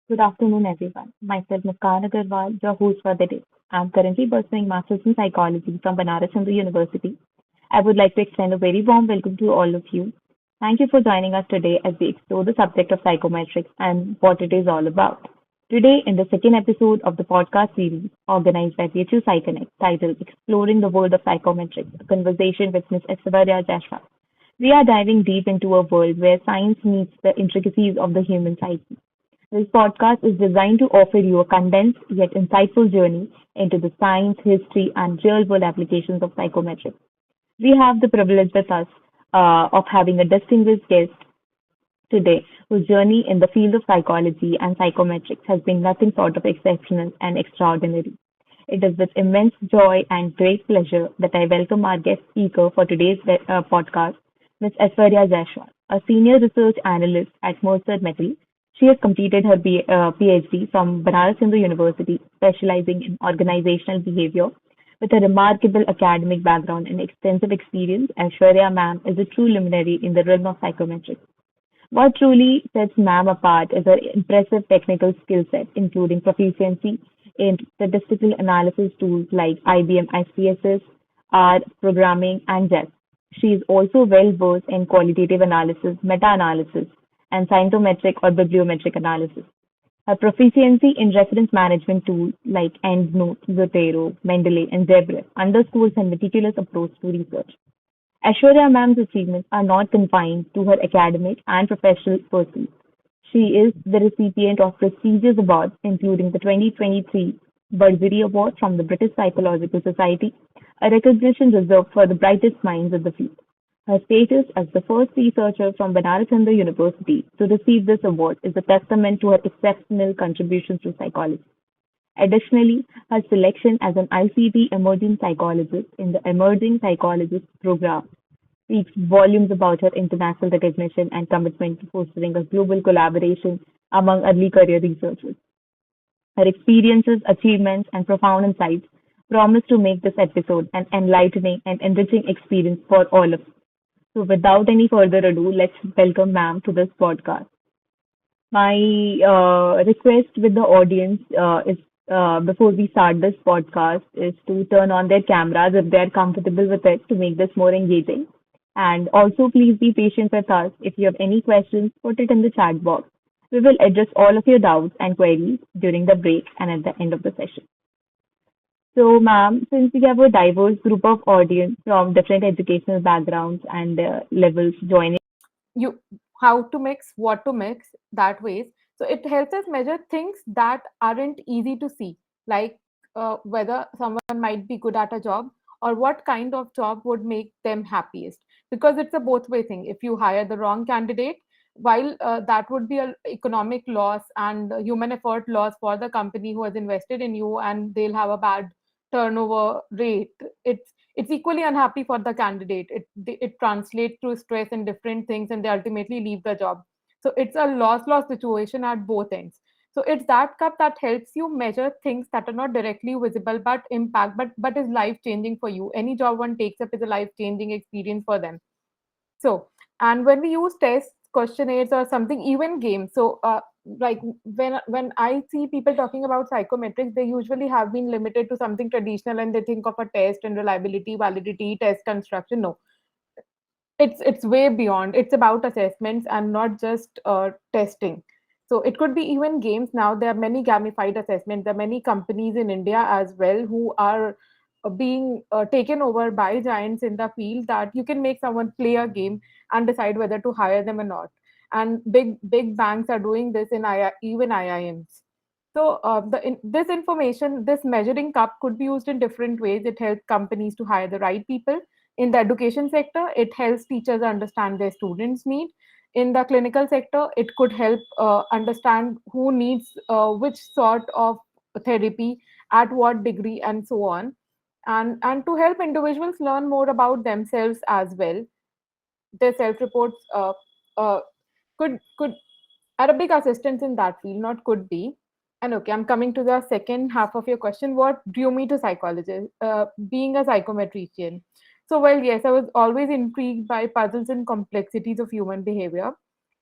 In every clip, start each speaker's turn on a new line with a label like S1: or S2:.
S1: Good afternoon, everyone. Myself, Muskan Agarwal, your host for the day. I'm currently pursuing Masters in Psychology from Banaras Hindu University. I would like to extend a very warm welcome to all of you. Thank you for joining us today as we explore the subject of psychometrics and what it is all about. Today, in the second episode of the podcast series organized by PHU PsyConnect titled Exploring the World of Psychometrics, a conversation with Ms. Aishwarya Jaiswal, we are diving deep into a world where science meets the intricacies of the human psyche. This podcast is designed to offer you a condensed yet insightful journey into the science, history, and real world applications of psychometrics. We have the privilege with us of having a distinguished guest today whose journey in the field of psychology and psychometrics has been nothing short of exceptional and extraordinary. It is with immense joy and great pleasure that I welcome our guest speaker for today's podcast, Ms. Aishwarya Jaiswal, a senior research analyst at Mercer Metal. She has completed her PhD from Banaras Hindu University, specializing in organizational behavior. With a remarkable academic background and extensive experience, Aishwarya ma'am is a true luminary in the realm of psychometrics. What truly sets ma'am apart is her impressive technical skill set, including proficiency in statistical analysis tools like IBM SPSS, R, programming, and JET. She is also well versed in qualitative analysis, meta-analysis, and scientometric or bibliometric analysis. Her proficiency in reference management tools like EndNote, Zotero, Mendeley, and Zebra underscores her meticulous approach to research. Aishwarya ma'am's achievements are not confined to her academic and professional pursuits. She is the recipient of prestigious awards, including the 2023 Bursary Award from the British Psychological Society, a recognition reserved for the brightest minds of the field. Her status as the first researcher from Banaras Hindu University to receive this award is a testament to her exceptional contributions to psychology. Additionally, her selection as an ICT emerging psychologist in the Emerging Psychologist program speaks volumes about her international recognition and commitment to fostering a global collaboration among early career researchers. Her experiences, achievements, and profound insights promise to make this episode an enlightening and enriching experience for all of us. So, without any further ado, let's welcome ma'am to this podcast. My request with the audience is before we start this podcast is to turn on their cameras if they're comfortable with it to make this more engaging. And also, please be patient with us. If you have any questions, put it in the chat box. We will address all of your doubts and queries during the break and at the end of the session. So, ma'am, since we have a diverse group of audience from different educational backgrounds and levels joining,
S2: you how to mix, what to mix, that ways. So it helps us measure things that aren't easy to see, like whether someone might be good at a job or what kind of job would make them happiest, because it's a both way thing. If you hire the wrong candidate, while that would be an economic loss and human effort loss for the company who has invested in you, and they'll have a bad turnover rate, it's equally unhappy for the candidate. It translates to stress and different things, and they ultimately leave the job. So it's a loss situation at both ends. So it's that cup that helps you measure things that are not directly visible but impact, but is life changing for you. Any job one takes up is a life changing experience for them. So, and when we use tests, questionnaires, or something, even games. So, like when I see people talking about psychometrics, they usually have been limited to something traditional, and they think of a test and reliability, validity, test construction. No, it's way beyond. It's about assessments and not just testing. So it could be even games. Now there are many gamified assessments. There are many companies in India as well who are being taken over by giants in the field, that you can make someone play a game and decide whether to hire them or not. And big banks are doing this in even IIMs. So this information, this measuring cup could be used in different ways. It helps companies to hire the right people. In the education sector, it helps teachers understand their students' need. In the clinical sector, it could help understand who needs which sort of therapy at what degree and so on, and to help individuals learn more about themselves as well. Their self reports uh, could are a big assistance in that field, not could be. And okay, I'm coming to the second half of your question. What drew me to psychology? Being a psychometrician. So, well, yes, I was always intrigued by puzzles and complexities of human behavior.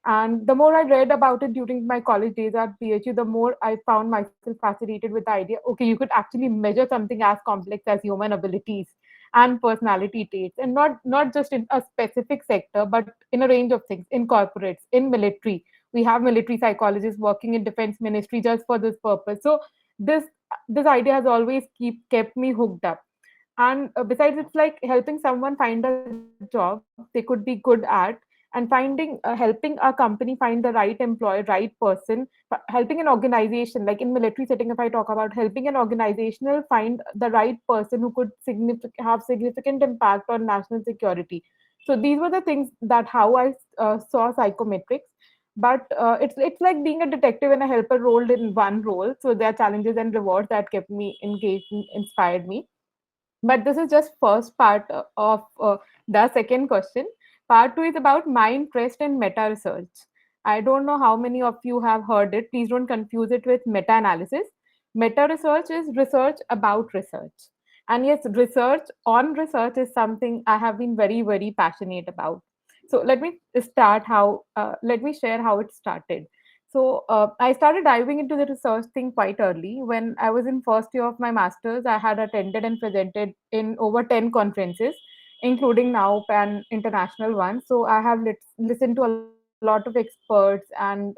S2: And the more I read about it during my college days at PhU, the more I found myself fascinated with the idea, okay, you could actually measure something as complex as human abilities and personality traits, and not just in a specific sector, but in a range of things, in corporates, in military. We have military psychologists working in defense ministry just for this purpose. So this this idea has always kept me hooked up. And besides, it's like helping someone find a job they could be good at, and helping a company find the right employee, right person, helping an organization, like in military setting, if I talk about helping an organizational find the right person who could have significant impact on national security. So these were the things that how I saw psychometrics. But it's like being a detective and a helper rolled in one role. So there are challenges and rewards that kept me engaged and inspired me. But this is just first part of the second question. Part two is about my interest in meta research. I don't know how many of you have heard it. Please don't confuse it with meta analysis. Meta research is research about research. And yes, research on research is something I have been very, very passionate about. So let me share how it started. So I started diving into the research thing quite early. When I was in first year of my masters, I had attended and presented in over 10 conferences, including now pan international ones. So I have listened to a lot of experts and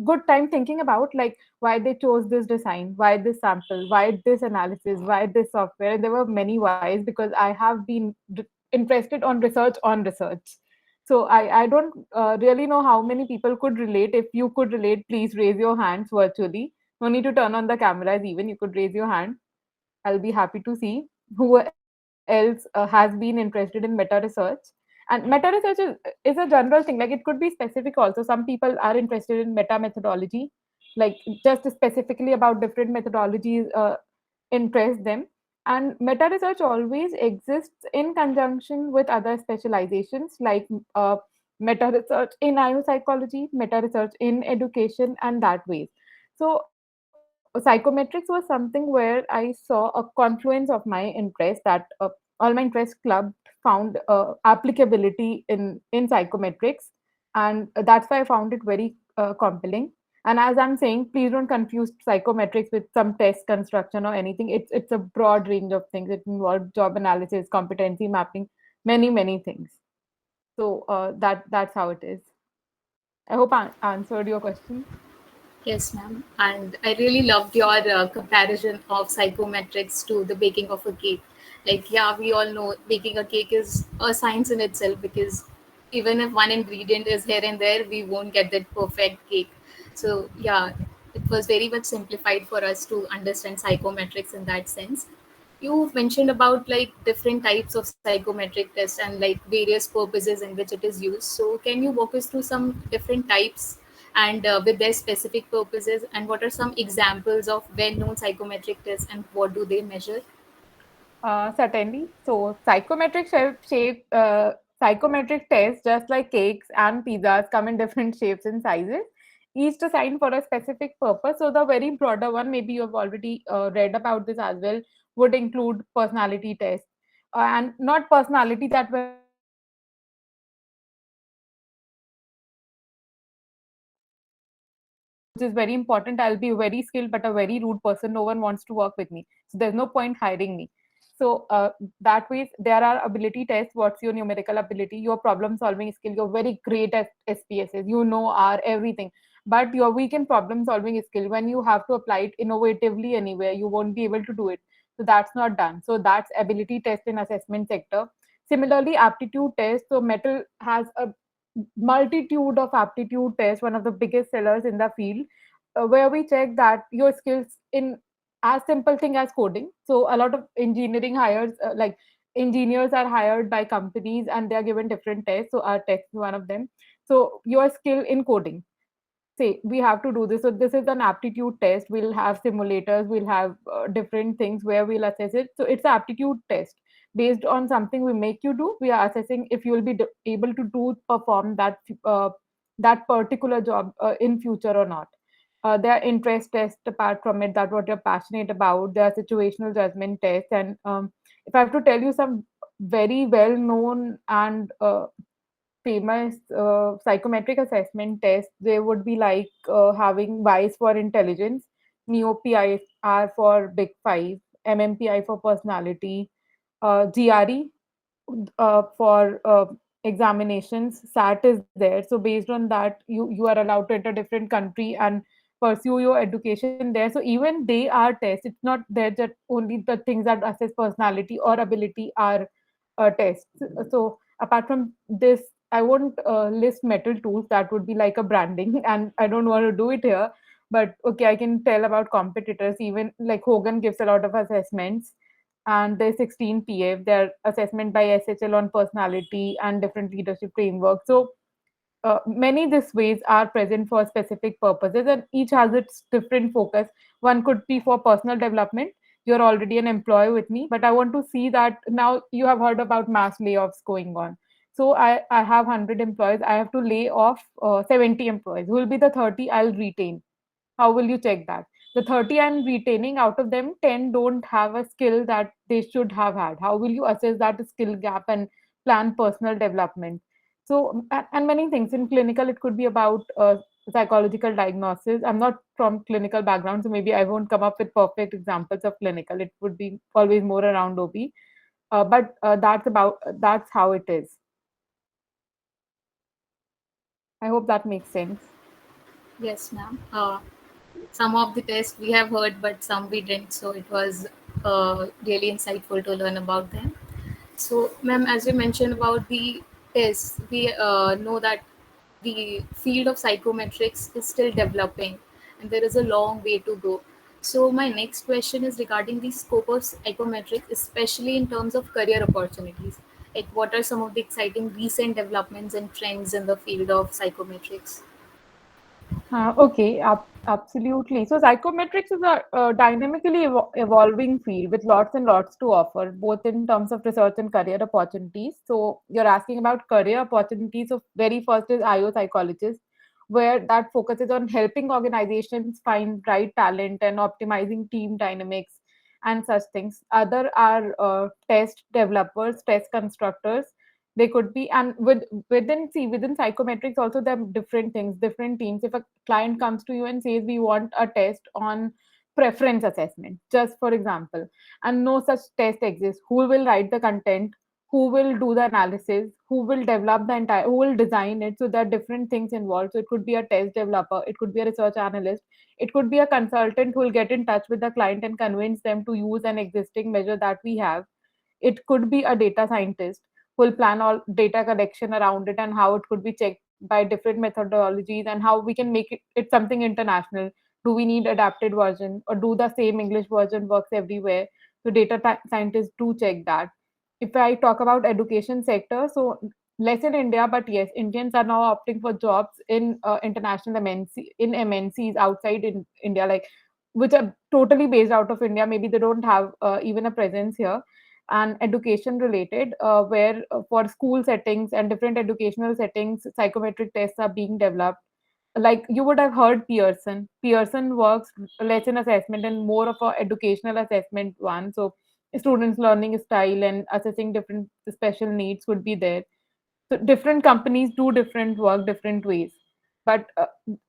S2: good time thinking about like why they chose this design, why this sample, why this analysis, why this software. And there were many whys because I have been interested on research. So I don't really know how many people could relate. If you could relate, please raise your hands virtually. No need to turn on the cameras, even you could raise your hand. I'll be happy to see who else has been interested in meta research. And meta research is a general thing. Like it could be specific also. Some people are interested in meta methodology, like just specifically about different methodologies interest them. And meta research always exists in conjunction with other specializations like meta research in psychology, meta research in education, and that way. So psychometrics was something where I saw a confluence of my interest that all my interest club found applicability in psychometrics, and that's why I found it very compelling. And as I'm saying, please don't confuse psychometrics with some test construction or anything. It's a broad range of things. It involves job analysis, competency mapping, many things. So that's how it is. I hope I answered your question.
S3: Yes, ma'am. And I really loved your comparison of psychometrics to the baking of a cake. Like, yeah, we all know baking a cake is a science in itself, because even if one ingredient is here and there, we won't get that perfect cake. So, yeah, it was very much simplified for us to understand psychometrics in that sense. You mentioned about like different types of psychometric tests and like various purposes in which it is used. So, can you walk us through some different types and with their specific purposes, and what are some examples of well-known psychometric tests and what do they measure?
S2: Certainly. So psychometric tests, just like cakes and pizzas, come in different shapes and sizes, each designed for a specific purpose. So the very broader one, maybe you have already read about this as well, would include personality tests, and not personality that we're looking for, but which is very important. I'll be very skilled, but a very rude person. No one wants to work with me. So there's no point hiring me. So that way, there are ability tests. What's your numerical ability? Your problem solving skill. You're very great at SPSS. You know R everything, but you're weak in problem solving skill. When you have to apply it innovatively anywhere, you won't be able to do it. So that's not done. So that's ability test in assessment sector. Similarly, aptitude test. So Metal has a multitude of aptitude tests, one of the biggest sellers in the field, where we check that your skills in as simple thing as coding. So a lot of engineering hires, like engineers are hired by companies and they are given different tests. So our test is one of them. So your skill in coding, say we have to do this. So this is an aptitude test. We'll have simulators, we'll have different things where we'll assess it. So it's an aptitude test based on something we make you do. We are assessing if you will be able to do perform that particular job in future or not. There are interest tests apart from it, that what you're passionate about. There are situational judgment tests. And if I have to tell you some very well known and famous psychometric assessment tests, they would be like having WISE for intelligence, NEOPI for Big Five, MMPI for personality, GRE for examinations. SAT is there. So based on that, you are allowed to enter different country and pursue your education there. So even they are tests. It's not there that only the things that assess personality or ability are tests. So apart from this, I won't list metal tools. That would be like a branding, and I don't want to do it here. But okay, I can tell about competitors. Even like Hogan gives a lot of assessments, and there's 16 PF, their assessment by SHL on personality and different leadership frameworks. So many these ways are present for specific purposes, and each has its different focus. One could be for personal development. You're already an employee with me, but I want to see that now you have heard about mass layoffs going on. So I have 100 employees. I have to lay off 70 employees. Who will be the 30 I'll retain? How will you check that? The 30 I'm retaining, out of them 10 don't have a skill that they should have had. How will you assess that skill gap and plan personal development? So and many things in clinical, it could be about psychological diagnosis. I'm not from clinical background, so maybe I won't come up with perfect examples of clinical. It would be always more around OB. But that's how it is. I hope that makes sense.
S3: Yes, ma'am. Some of the tests we have heard, but some we didn't. So it was really insightful to learn about them. So, ma'am, as you mentioned about the tests, we know that the field of psychometrics is still developing and there is a long way to go. So, my next question is regarding the scope of psychometrics, especially in terms of career opportunities. Like, what are some of the exciting recent developments and trends in the field of psychometrics?
S2: Okay, absolutely. So psychometrics is a dynamically evolving field with lots and lots to offer, both in terms of research and career opportunities. So you're asking about career opportunities. So very first is IO psychologist, where that focuses on helping organizations find right talent and optimizing team dynamics and such things. Other are test developers, test constructors. They could be, and within psychometrics also there are different things, different teams. If a client comes to you and says we want a test on preference assessment, just for example, and no such test exists, who will write the content, who will do the analysis, who will develop the entire, who will design it? So there are different things involved. So it could be a test developer, it could be a research analyst, it could be a consultant who will get in touch with the client and convince them to use an existing measure that we have. It could be a data scientist who will plan all data collection around it and how it could be checked by different methodologies and how we can make it something international. Do we need adapted version, or do the same English version works everywhere? So scientists do check that. If I talk about education sector, so less in India, but yes, Indians are now opting for jobs in international MNCs outside in India, like which are totally based out of India. Maybe they don't have even a presence here, and education related, where for school settings and different educational settings, psychometric tests are being developed. Like you would have heard Pearson works less in assessment and more of a educational assessment one. So students learning style and assessing different special needs would be there. So different companies do different work different ways, but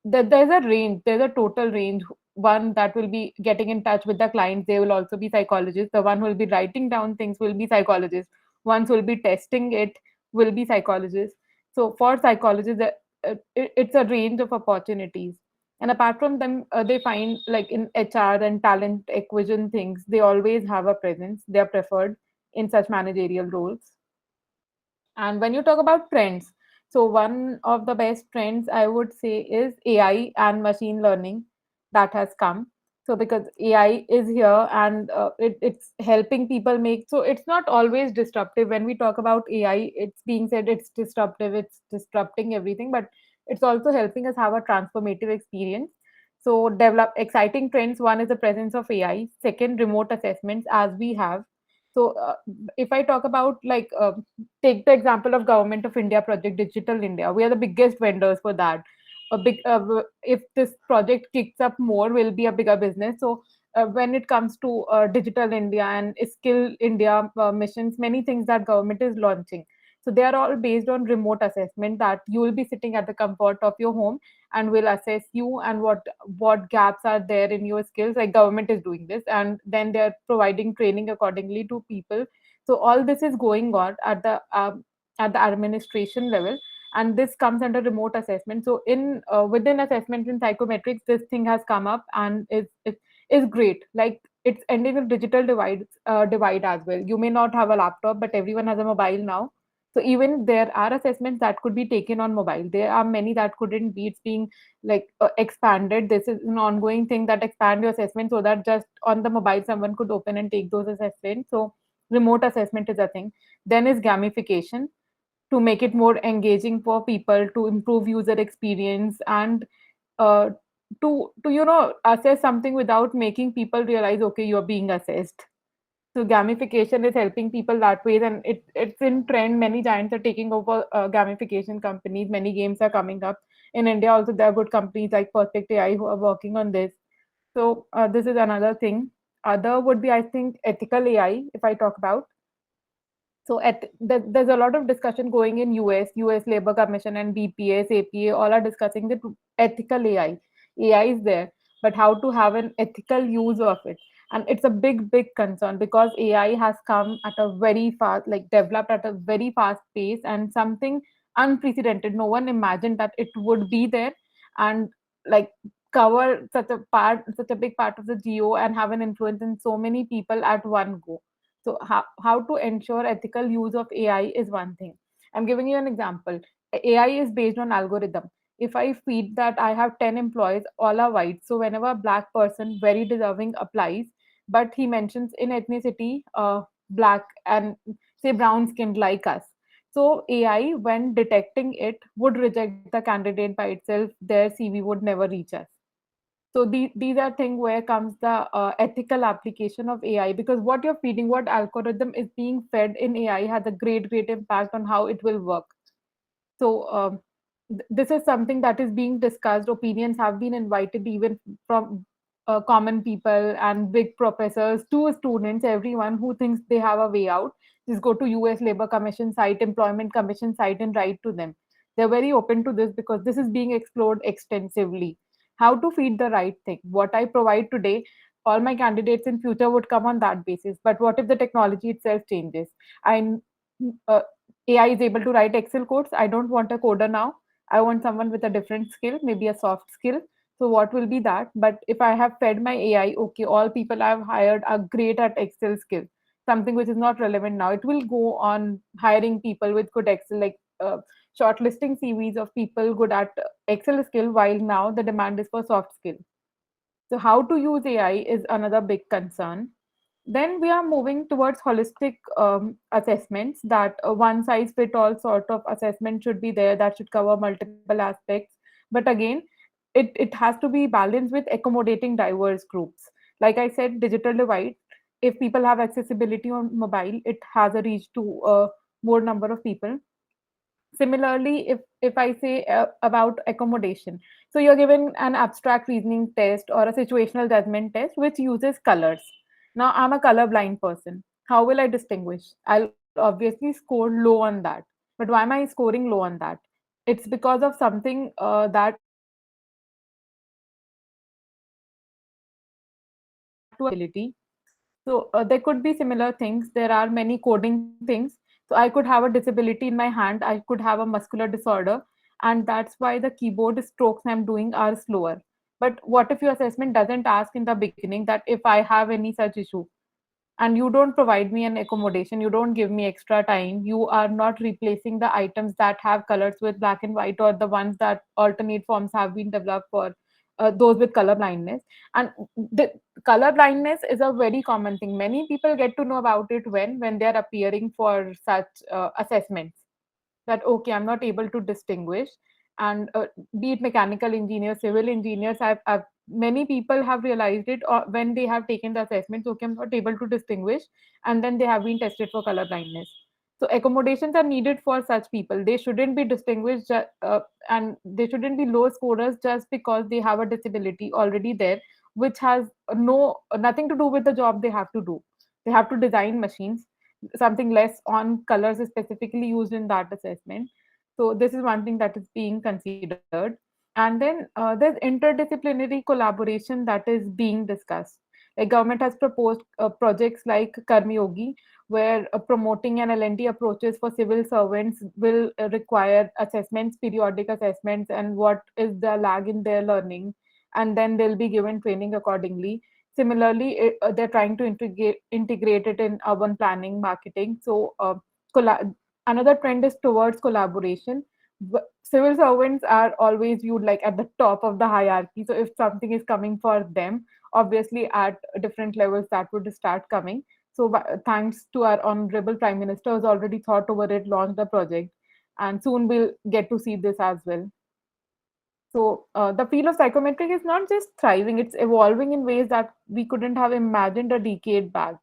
S2: there's a range, there's a total range. One that will be getting in touch with the clients, they will also be psychologists. The one who will be writing down things will be psychologists. Ones who will be testing it will be psychologists. So for psychologists, it's a range of opportunities. And apart from them, they find like in HR and talent acquisition things, they always have a presence, they are preferred in such managerial roles. And when you talk about trends, so one of the best trends I would say is AI and machine learning that has come. So because AI is here and it's helping people make, so it's not always disruptive. When we talk about AI, it's being said it's disruptive, it's disrupting everything, but it's also helping us have a transformative experience. So develop exciting trends. One is the presence of AI. Second, remote assessments as we have. So if I talk about like take the example of Government of India project Digital India, we are the biggest vendors for that. A big if this project kicks up more, will be a bigger business. So when it comes to Digital India and Skill India missions, many things that government is launching. So they are all based on remote assessment, that you will be sitting at the comfort of your home and will assess you and what gaps are there in your skills. Like government is doing this, and then they are providing training accordingly to people. So all this is going on at the administration level, and this comes under remote assessment. So in within assessment in psychometrics, this thing has come up and is great. Like it's ending the digital divide as well. You may not have a laptop, but everyone has a mobile now. So even there are assessments that could be taken on mobile. There are many that couldn't be. It's being like expanded. This is an ongoing thing, that expand your assessment so that just on the mobile someone could open and take those assessments. So remote assessment is a thing. Then is gamification, to make it more engaging for people, to improve user experience, and uh, to assess something without making people realize, okay, you're being assessed. So gamification is helping people that way, and it's in trend. Many giants are taking over gamification companies. Many games are coming up in India. Also, there are good companies like Perfect AI who are working on this. So this is another thing. Other would be, I think, ethical AI. If I talk about, so there's a lot of discussion going in US Labor Commission and BPS, APA, all are discussing the ethical AI. AI is there, but how to have an ethical use of it. And it's a big concern, because AI has come at a very fast, like developed at a very fast pace, and something unprecedented. No one imagined that it would be there, and like cover such a big part of the geo, and have an influence in so many people at one go. So how to ensure ethical use of AI is one thing. I'm giving you an example. AI is based on algorithm. If I feed that I have 10 employees, all are white. So whenever a black person, very deserving, applies, but he mentions in ethnicity, black and say brown skinned like us. So AI, when detecting it, would reject the candidate by itself. Their CV would never reach us. So these are things where comes the ethical application of AI, because what you're feeding, what algorithm is being fed in AI, has a great impact on how it will work. So this is something that is being discussed. Opinions have been invited, even from common people and big professors to students. Everyone who thinks they have a way out, just go to US Labor Commission site, Employment Commission site, and write to them. They're very open to this, because this is being explored extensively. How to feed the right thing? What I provide today, all my candidates in future would come on that basis. But what if the technology itself changes? I uh, AI is able to write Excel codes. I don't want a coder now. I want someone with a different skill, maybe a soft skill. So what will be that? But if I have fed my AI, okay, all people I've hired are great at Excel skill, something which is not relevant now. It will go on hiring people with good Excel, like shortlisting CVs of people good at Excel skill, while now the demand is for soft skill. So how to use AI is another big concern. Then we are moving towards holistic assessments, that one size fit all sort of assessment should be there, that should cover multiple aspects. But again, it has to be balanced with accommodating diverse groups. Like I said, digital divide. If people have accessibility on mobile, it has a reach to more number of people. Similarly, if I say about accommodation, so you're given an abstract reasoning test or a situational judgment test which uses colors. Now I'm a colorblind person. How will I distinguish? I'll obviously score low on that. But why am I scoring low on that? It's because of something that ability. So there could be similar things. There are many coding things. So I could have a disability in my hand. I could have a muscular disorder, and that's why the keyboard strokes I'm doing are slower. But what if your assessment doesn't ask in the beginning that if I have any such issue, and you don't provide me an accommodation, you don't give me extra time, you are not replacing the items that have colors with black and white, or the ones that alternate forms have been developed for those with color blindness. And the color blindness is a very common thing. Many people get to know about it when they're appearing for such assessments, that okay, I'm not able to distinguish. And be it mechanical engineers, civil engineers, I've many people have realized it, or when they have taken the assessments, okay, I'm not able to distinguish, and then they have been tested for color blindness. So accommodations are needed for such people. They shouldn't be distinguished, and they shouldn't be low scorers just because they have a disability already there, which has nothing to do with the job they have to do. They have to design machines. something less on colors is specifically used in that assessment. So this is one thing that is being considered. And then there's interdisciplinary collaboration that is being discussed. Like government has proposed projects like Karmi Yogi, where promoting an L&D approaches for civil servants will require assessments, periodic assessments, and what is the lag in their learning, and then they'll be given training accordingly. Similarly, they're trying to integrate it in urban planning, marketing. So, another trend is towards collaboration. Civil servants are always viewed like at the top of the hierarchy. So, if something is coming for them, obviously at different levels that would start coming. So, thanks to our honorable prime minister, has already thought over it, launched the project, and soon we'll get to see this as well. So the field of psychometric is not just thriving, it's evolving in ways that we couldn't have imagined a decade back.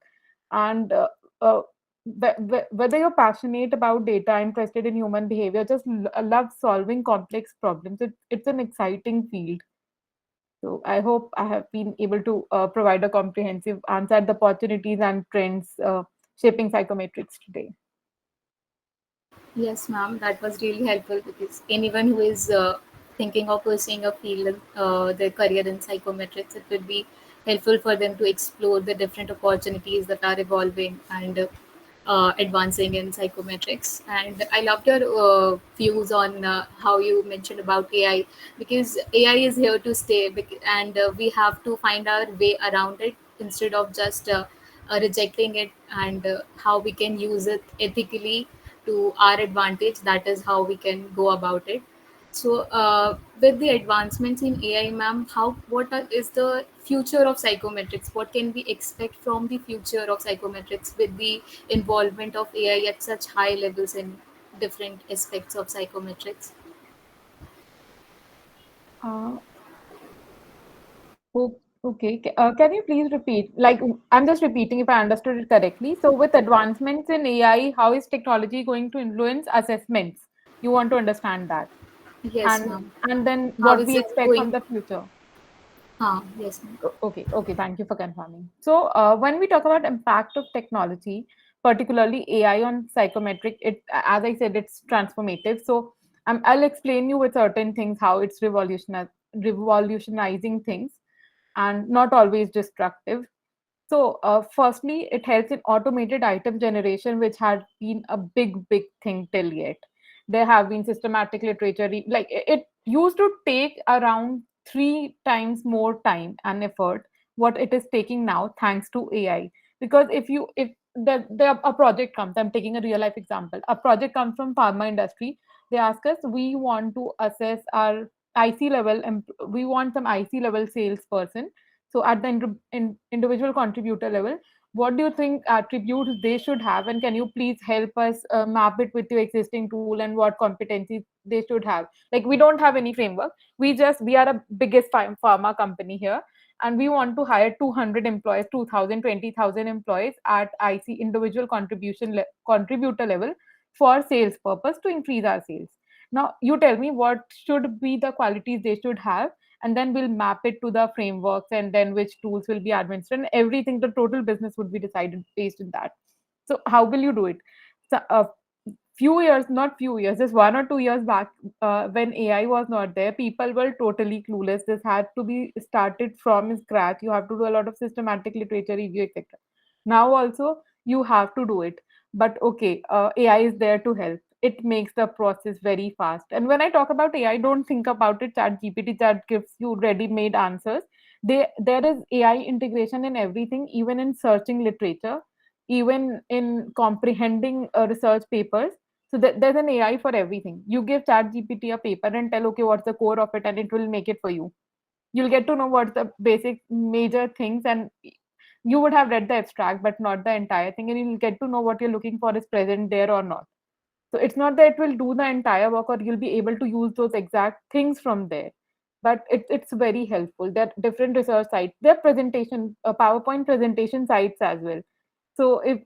S2: And uh, whether you're passionate about data, interested in human behavior, just love solving complex problems, it's an exciting field. So I hope I have been able to provide a comprehensive answer at the opportunities and trends shaping psychometrics today.
S3: Yes, ma'am, that was really helpful because anyone who is thinking of pursuing a field, their career in psychometrics, it would be helpful for them to explore the different opportunities that are evolving and advancing in psychometrics. And I loved your views on how you mentioned about AI, because AI is here to stay, and we have to find our way around it instead of just rejecting it, and how we can use it ethically to our advantage. That is how we can go about it. So, with the advancements in AI, ma'am, is the future of psychometrics? What can we expect from the future of psychometrics with the involvement of AI at such high levels in different aspects of psychometrics?
S2: Uh, okay, can you please repeat? Like, I'm just repeating if I understood it correctly. So, with advancements in AI, how is technology going to influence assessments? You want to understand that,
S3: Yes,
S2: and
S3: ma'am.
S2: and then
S3: How
S2: what
S3: is
S2: we
S3: it
S2: expect from
S3: going?
S2: the future.
S3: Yes, ma'am.
S2: Okay, okay, thank you for confirming. So, when we talk about impact of technology, particularly AI on psychometric, it, as I said, it's transformative. So, I'll explain you with certain things how it's revolutionizing things, and not always destructive. So, firstly, it helps in automated item generation, which had been a big thing till yet. There have been systematic literature, like it used to take around 3 times more time and effort what it is taking now, thanks to AI. Because if a project comes, I'm taking a real life example. A project comes from pharma industry. They ask us, we want to assess our IC level, we want some IC level salesperson. So at the individual contributor level, what do you think attributes they should have, and can you please help us map it with your existing tool and what competencies they should have? Like, we don't have any framework. We are a biggest pharma company here, and we want to hire 200 employees, 2,000, 20,000 employees at IC individual contributor level for sales purpose to increase our sales. Now you tell me what should be the qualities they should have, and then we'll map it to the frameworks, and then which tools will be administered, and everything, the total business would be decided based on that. So how will you do it? So, few years, not few years, just 1 or 2 years back, when AI was not there, people were totally clueless. This had to be started from scratch. You have to do a lot of systematic literature review, etc. Now also you have to do it, but okay, AI is there to help. It makes the process very fast. And when I talk about AI, don't think about it. Chat GPT, chat gives you ready-made answers. There is AI integration in everything, even in searching literature, even in comprehending research papers. So there's an AI for everything. You give chat GPT a paper and tell, okay, what's the core of it, and it will make it for you. You'll get to know what's the basic major things, and you would have read the abstract but not the entire thing, and you'll get to know what you're looking for is present there or not. So it's not that it will do the entire work or you'll be able to use those exact things from there, but it's very helpful. There are different research sites, there are presentation PowerPoint presentation sites as well. So if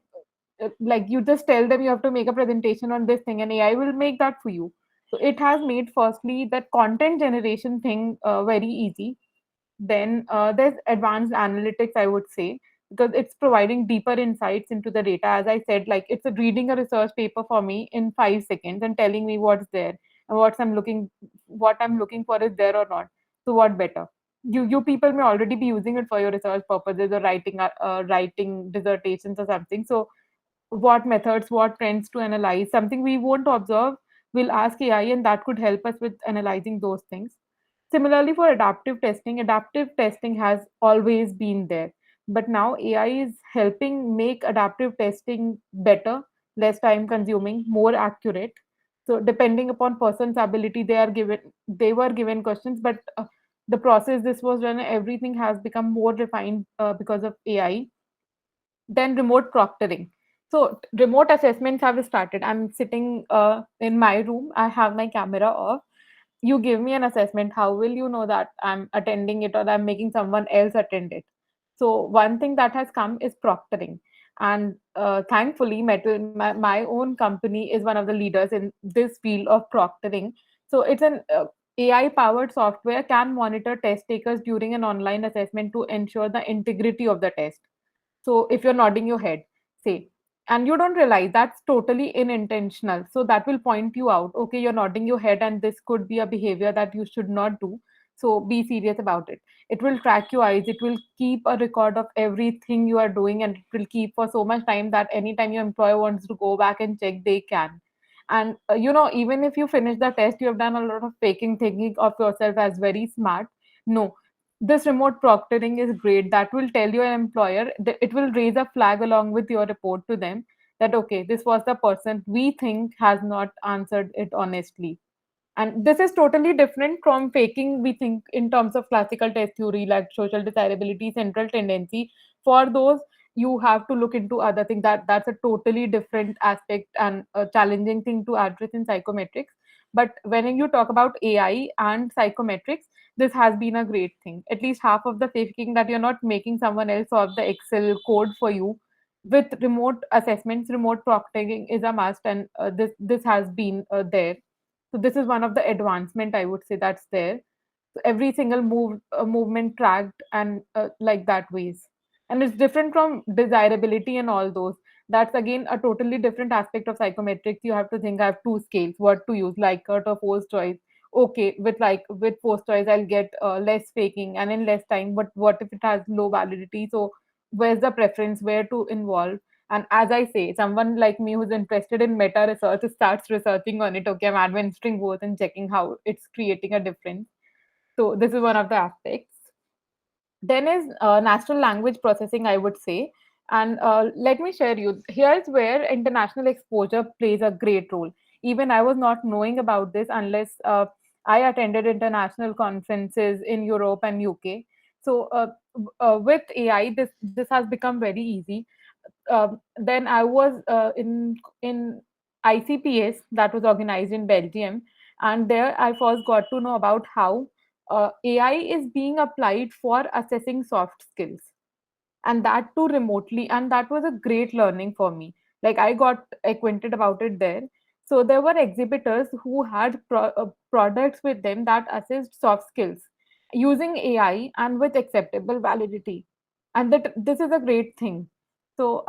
S2: like you just tell them you have to make a presentation on this thing, and AI will make that for you. So it has made firstly that content generation thing very easy. Then there's advanced analytics, I would say. because it's providing deeper insights into the data. As I said, like it's reading a research paper for me in 5 seconds and telling me what's there and what I'm looking for is there or not. So what better? You people may already be using it for your research purposes or writing dissertations or something. So what methods, what trends to analyze, something we won't observe, we'll ask AI, and that could help us with analyzing those things. Similarly, for adaptive testing has always been there, but now AI is helping make adaptive testing better, less time consuming, more accurate. So, depending upon person's ability, they were given questions, but the process this was done, everything has become more refined because of AI. Then remote proctoring. So remote assessments have started. I'm sitting in my room. I have my camera off. You give me an assessment. How will you know that I'm attending it or I'm making someone else attend it? So one thing that has come is proctoring, and thankfully, my own company is one of the leaders in this field of proctoring. So it's an AI powered software can monitor test takers during an online assessment to ensure the integrity of the test. So if you're nodding your head, say, and you don't realize that's totally unintentional. So that will point you out, okay, you're nodding your head, and this could be a behavior that you should not do. So be serious about it. It will track your eyes, it will keep a record of everything you are doing, and it will keep for so much time that anytime your employer wants to go back and check, they can. And even if you finish the test, you have done a lot of faking, thinking of yourself as very smart. No, this remote proctoring is great. That will tell your employer, it will raise a flag along with your report to them, that okay, this was the person we think has not answered it honestly. And this is totally different from faking, we think, in terms of classical test theory like social desirability, central tendency. For those, you have to look into other things. That's a totally different aspect and a challenging thing to address in psychometrics. But when you talk about AI and psychometrics, this has been a great thing. At least half of the faking, that you're not making someone else solve the Excel code for you. With remote assessments, remote proctoring is a must, and this has been there. So this is one of the advancement, I would say, that's there. So every single movement tracked, and like that ways. And it's different from desirability and all those. That's again a totally different aspect of psychometrics. You have to think, I have two scales, what to use, Likert or forced choice. Okay, with forced choice, I'll get less faking and in less time. But what if it has low validity? So where's the preference, where to involve? And as I say, someone like me who's interested in meta research starts researching on it. Okay, I'm administering both and checking how it's creating a difference. So this is one of the aspects. Then is natural language processing, I would say. And let me share you. Here's where international exposure plays a great role. Even I was not knowing about this unless I attended international conferences in Europe and UK. So with AI, this has become very easy. Then I was in ICPS, that was organized in Belgium, and there I first got to know about how AI is being applied for assessing soft skills, and that too remotely. And that was a great learning for me. Like I got acquainted about it there. So there were exhibitors who had products with them that assessed soft skills using AI and with acceptable validity, and that this is a great thing. So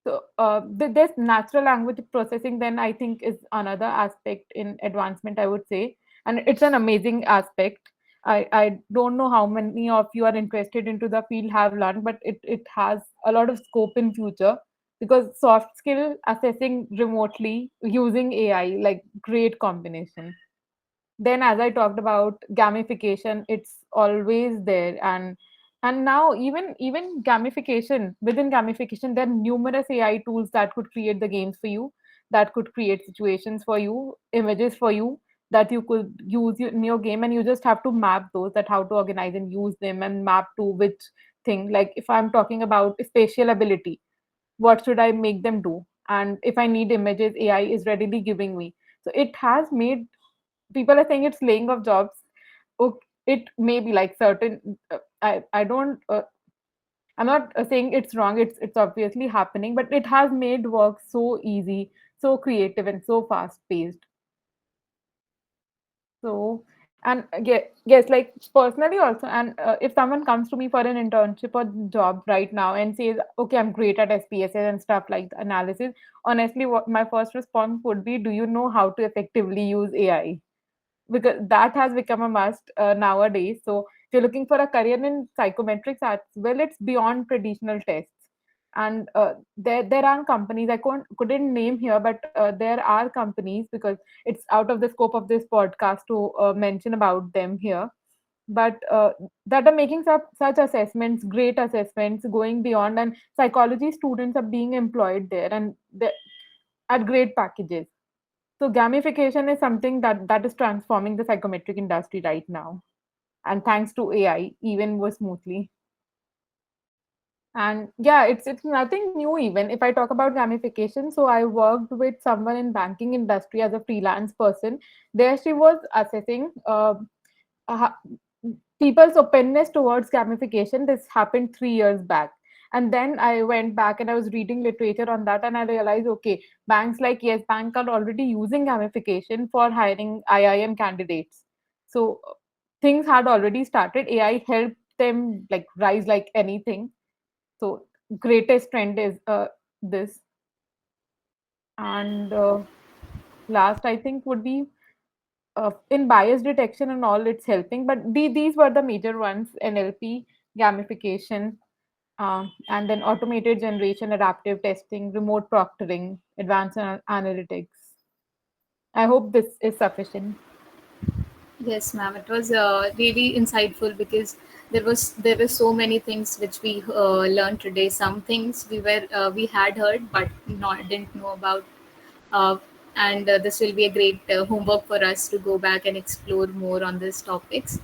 S2: this natural language processing, then I think, is another aspect in advancement, I would say, and it's an amazing aspect. I don't know how many of you are interested into the field have learned, but it has a lot of scope in future, because soft skill assessing remotely using AI, like great combination. Then as I talked about gamification, it's always there. And now even gamification, within gamification, there are numerous AI tools that could create the games for you, that could create situations for you, images for you, that you could use in your game. And you just have to map those, that how to organize and use them, and map to which thing. Like if I'm talking about spatial ability, what should I make them do? And if I need images, AI is readily giving me. So it has made, people are saying it's laying off jobs. Okay, it may be like certain. I don't. I'm not saying it's wrong. It's obviously happening, but it has made work so easy, so creative, and so fast paced. So And yes, like personally also, and if someone comes to me for an internship or job right now and says, okay, I'm great at SPSS and stuff like the analysis, honestly, what my first response would be, do you know how to effectively use AI? Because that has become a must nowadays. So if you're looking for a career in psychometrics as well, it's beyond traditional tests. And there are companies I couldn't name here, but there are companies, because it's out of the scope of this podcast to mention about them here, but that are making such assessments, great assessments, going beyond, and psychology students are being employed there, and at great packages. So gamification is something that is transforming the psychometric industry right now, and thanks to AI, even more smoothly. And yeah, it's nothing new. Even if I talk about gamification, so I worked with someone in banking industry as a freelance person. There, she was assessing uh, people's openness towards gamification. This happened 3 years back. And then I went back and I was reading literature on that, and I realized, okay, banks like Yes Bank are already using gamification for hiring IIM candidates. So things had already started. AI helped them like rise like anything. So greatest trend is this. And last, I think, would be in bias detection and all, it's helping. But these were the major ones: NLP, gamification, and then automated generation, adaptive testing, remote proctoring, advanced analytics. I hope this is sufficient.
S3: Yes, ma'am. It was really insightful because there were so many things which we learned today. Some things we had heard but not didn't know about, uh, and this will be a great homework for us to go back and explore more on these topics.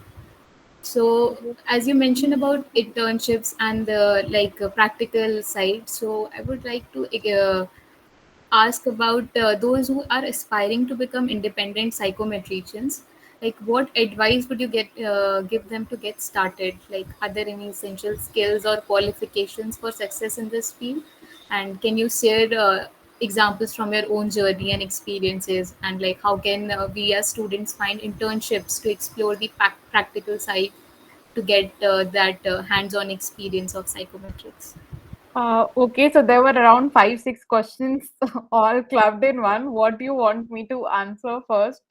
S3: So, as you mentioned about internships and the practical side, so I would like to ask about those who are aspiring to become independent psychometricians. Like, what advice would you give them to get started? Like, are there any essential skills or qualifications for success in this field? And can you share examples from your own journey and experiences? And like, how can we as students find internships to explore the practical side to get that hands-on experience of psychometrics?
S2: Okay, so there were around 5, 6 questions all clubbed in one. What do you want me to answer first?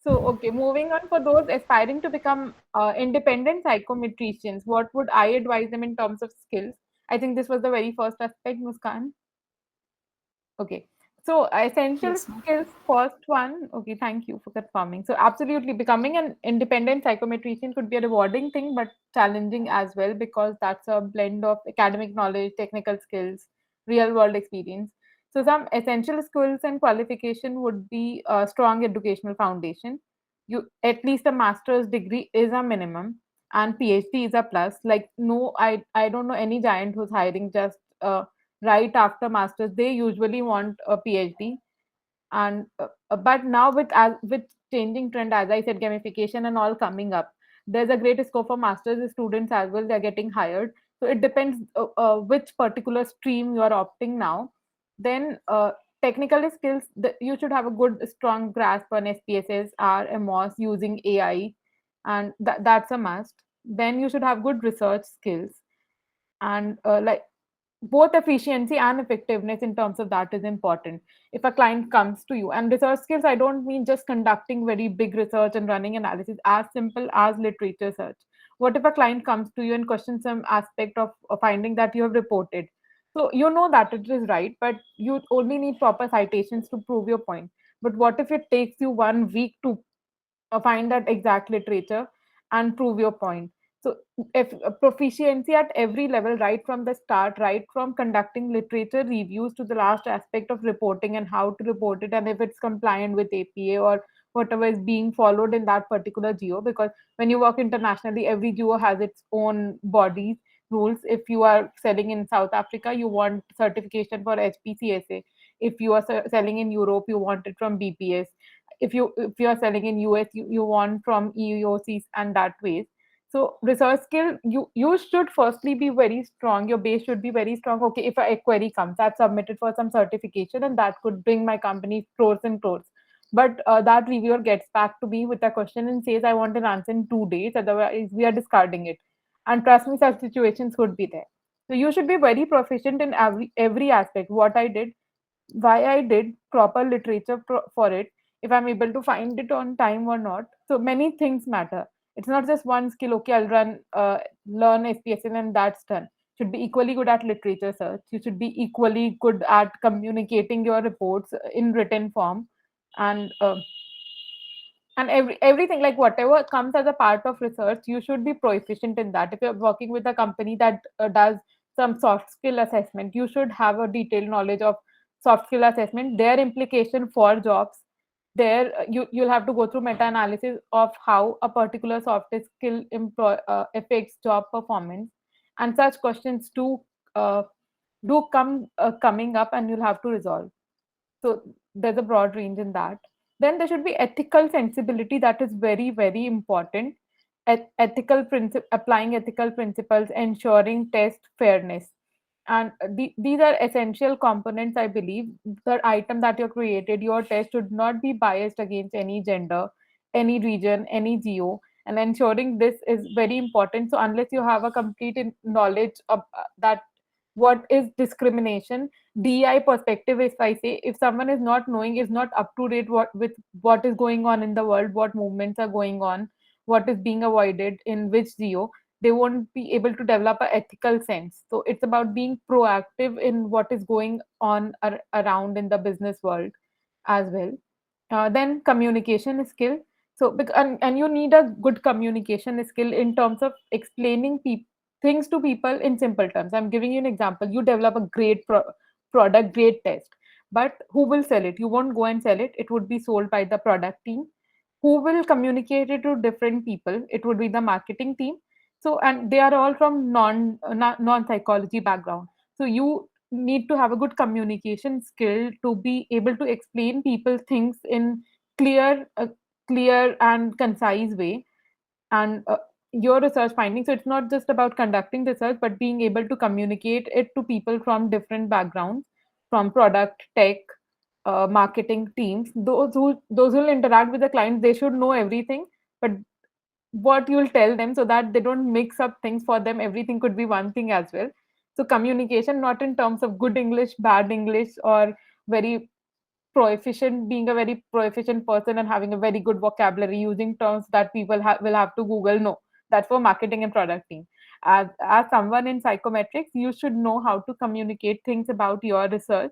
S2: Okay, moving on, for those aspiring to become independent psychometricians, what would I advise them in terms of skills? I think this was the very first aspect, Muskan. Okay. So essential
S3: Yes, ma'am.
S2: skills, first one. Okay, thank you for confirming. So absolutely, becoming an independent psychometrician could be a rewarding thing, but challenging as well, because that's a blend of academic knowledge, technical skills, real world experience. So some essential skills and qualification would be a strong educational foundation. You at least a master's degree is a minimum, and PhD is a plus. Like no, I don't know any giant who's hiring just right after masters. They usually want a PhD. And but now with changing trend, as I said, gamification and all coming up, there's a great scope for masters students as well. They're getting hired. So it depends which particular stream you are opting now. Then technical skills, you should have a good strong grasp on SPSS, RMOS, using AI, and that's a must. Then you should have good research skills, and like both efficiency and effectiveness in terms of that is important. If a client comes to you, and research skills, I don't mean just conducting very big research and running analysis, as simple as literature search. What if a client comes to you and questions some aspect of finding that you have reported? So you know that it is right, but you only need proper citations to prove your point. But what if it takes you 1 week to find that exact literature and prove your point? So if proficiency at every level, right from the start, right from conducting literature reviews to the last aspect of reporting and how to report it, and if it's compliant with APA or whatever is being followed in that particular geo. Because when you work internationally, every geo has its own bodies, rules. If you are selling in South Africa, you want certification for HPCSA. If you are selling in Europe, you want it from BPS. If you are selling in US, you want from EOCs, and that ways. So research skill, you should firstly be very strong. Your base should be very strong. Okay, if a query comes, I've submitted for some certification, and that could bring my company crores and crores. But that reviewer gets back to me with a question and says, I want an answer in 2 days, otherwise we are discarding it. And trust me, such situations could be there. So you should be very proficient in every aspect. What I did, why I did, proper literature for it, if I'm able to find it on time or not. So many things matter. It's not just one skill. Okay, I'll learn SPSN and that's done. Should be equally good at literature search. You should be equally good at communicating your reports in written form, and everything, like whatever comes as a part of research, you should be proficient in that. If you're working with a company that does some soft skill assessment, you should have a detailed knowledge of soft skill assessment, their implication for jobs. There you'll have to go through meta analysis of how a particular soft skill affects job performance, and such questions uh, do coming up, and you'll have to resolve. So there's a broad range in that. Then there should be ethical sensibility, that is very, very important. Applying ethical principles, ensuring test fairness. And these are essential components, I believe. The item that you created, your test should not be biased against any gender, any region, any geo. And ensuring this is very important. So unless you have a complete knowledge of that, what is discrimination, DI perspective, if I say, if someone is not knowing, is not up to date with what is going on in the world, what movements are going on, what is being avoided in which geo, they won't be able to develop a ethical sense. So it's about being proactive in what is going on around in the business world as well. Then communication skill. So and you need a good communication skill in terms of explaining things to people in simple terms. I'm giving you an example. You develop a great product, great test, but who will sell it? You won't go and sell it. It would be sold by the product team. Who will communicate it to different people? It would be the marketing team. So, and they are all from non psychology background. So you need to have a good communication skill to be able to explain people things in clear and concise way. And your research findings, so it's not just about conducting research, but being able to communicate it to people from different backgrounds, from product, tech, marketing teams. Those who will interact with the clients, they should know everything, but what you'll tell them, so that they don't mix up things. For them, everything could be one thing as well. So communication, not in terms of good English, bad English, or very proficient, being a very proficient person and having a very good vocabulary, using terms that people will have to Google. No, that's for marketing and product team. As someone in psychometrics, you should know how to communicate things about your research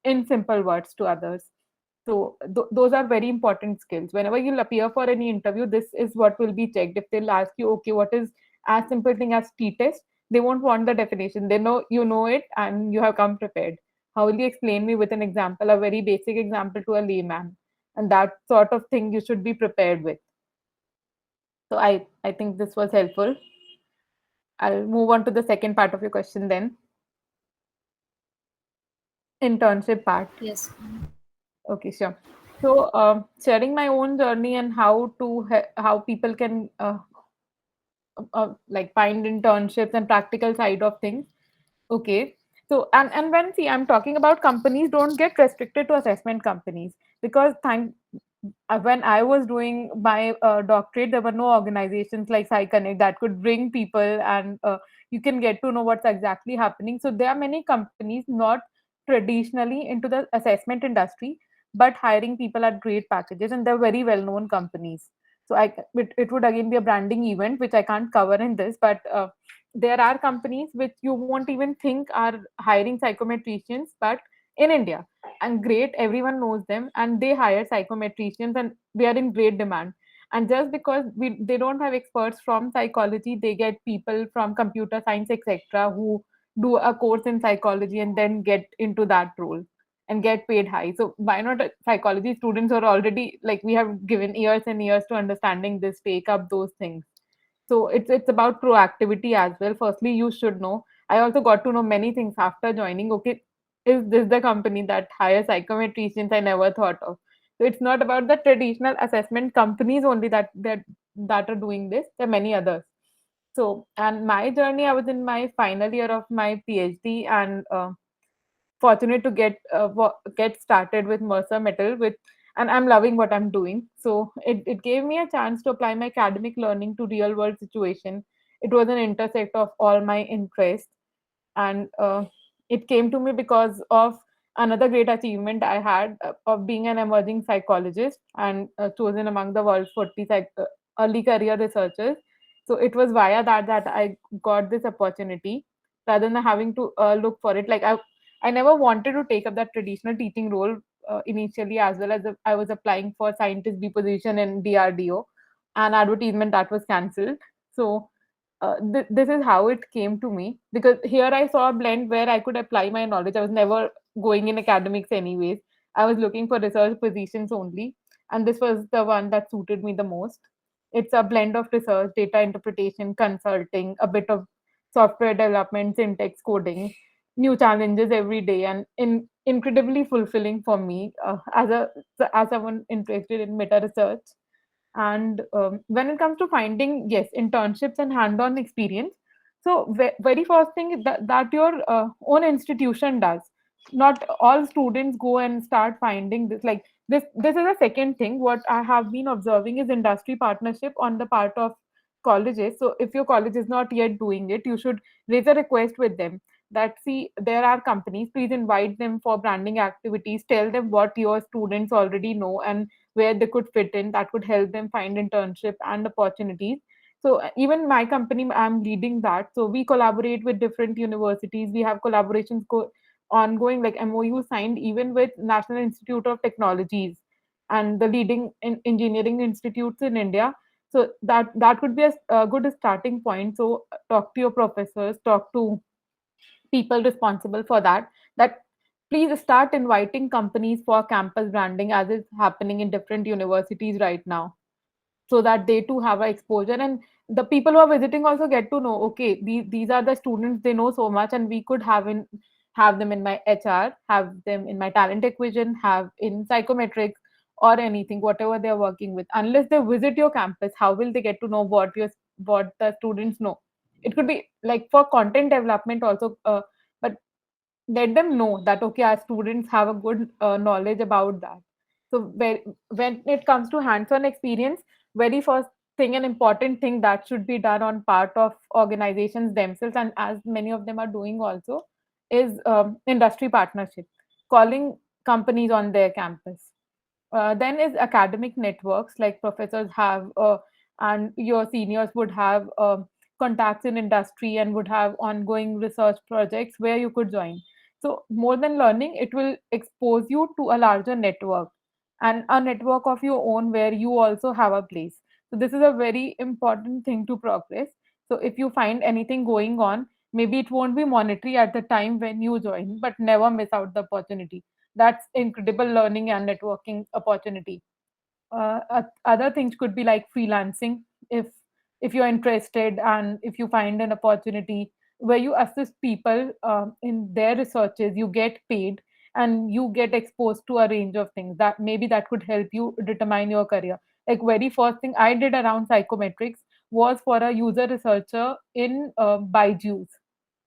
S2: in simple words to others. So those are very important skills. Whenever you'll appear for any interview, this is what will be checked. If they'll ask you, okay, what is as simple thing as t-test, they won't want the definition. They know you know it and you have come prepared. How will you explain me with an example, a very basic example to a layman? And that sort of thing you should be prepared with. So I think this was helpful. I'll move on to the second part of your question then. Internship part.
S3: Yes.
S2: Okay, sure. So, sharing my own journey and how people can like find internships and practical side of things. Okay. So, and when, see, I'm talking about companies, don't get restricted to assessment companies, because when I was doing my doctorate, there were no organizations like PsyConnect that could bring people, and you can get to know what's exactly happening. So there are many companies not traditionally into the assessment industry, but hiring people at great packages, and they're very well known companies. So it would again be a branding event, which I can't cover in this, but there are companies which you won't even think are hiring psychometricians, but in India, and great, everyone knows them, and they hire psychometricians, and they are in great demand. And just because they don't have experts from psychology, they get people from computer science, etc., who do a course in psychology and then get into that role and get paid high. So why not psychology students are already, like, we have given years and years to understanding this, take up those things. So it's about proactivity as well. Firstly, you should know. I also got to know many things after joining. Okay, is this the company that hires psychometricians I never thought of? So it's not about the traditional assessment companies only that are doing this. There are many others. So, and my journey, I was in my final year of my PhD, and fortunate to get started with Mercer Metal. With and I'm loving what I'm doing. So it gave me a chance to apply my academic learning to real world situation. It was an intersect of all my interests, and it came to me because of another great achievement I had of being an emerging psychologist and chosen among the world's 40 early career researchers. So it was via that I got this opportunity rather than having to look for it. Like I never wanted to take up that traditional teaching role initially, as well as I was applying for scientist B position in DRDO, an advertisement that was cancelled. So this is how it came to me, because here I saw a blend where I could apply my knowledge. I was never going in academics anyways. I was looking for research positions only, and this was the one that suited me the most. It's a blend of research, data interpretation, consulting, a bit of software development, syntax coding, new challenges every day, and incredibly fulfilling for me as someone interested in meta research. And when it comes to finding, yes, internships and hand-on experience, so very first thing is that your own institution does. Not all students go and start finding this. Like this is a second thing. What I have been observing is industry partnership on the part of colleges. So if your college is not yet doing it, you should raise a request with them that, see, there are companies, please invite them for branding activities, tell them what your students already know and where they could fit in, that could help them find internship and opportunities. So even my company, I'm leading that. So we collaborate with different universities. We have collaborations ongoing, like MOU signed even with National Institute of Technologies and the leading engineering institutes in India. So that could be a good starting point. So talk to your professors, talk to people responsible for that please start inviting companies for campus branding, as is happening in different universities right now, so that they too have a exposure, and the people who are visiting also get to know, okay, these are the students, they know so much, and we could have them in my HR, have them in my talent acquisition, have in psychometrics or anything, whatever they're working with. Unless they visit your campus, how will they get to know what the students know? It could be like for content development also, but let them know that, okay, our students have a good knowledge about that. So when it comes to hands-on experience, very first thing, an important thing that should be done on part of organizations themselves, and as many of them are doing also, is industry partnership, calling companies on their campus. Then is academic networks, like professors have, and your seniors would have contacts in industry and would have ongoing research projects where you could join. So more than learning, it will expose you to a larger network, and a network of your own where you also have a place. So this is a very important thing to progress. So if you find anything going on, maybe it won't be monetary at the time when you join, but never miss out the opportunity. That's incredible learning and networking opportunity. Other things could be like freelancing. If you're interested and if you find an opportunity where you assist people in their researches, you get paid and you get exposed to a range of things that maybe that could help you determine your career. Like very first thing I did around psychometrics was for a user researcher in Byju's.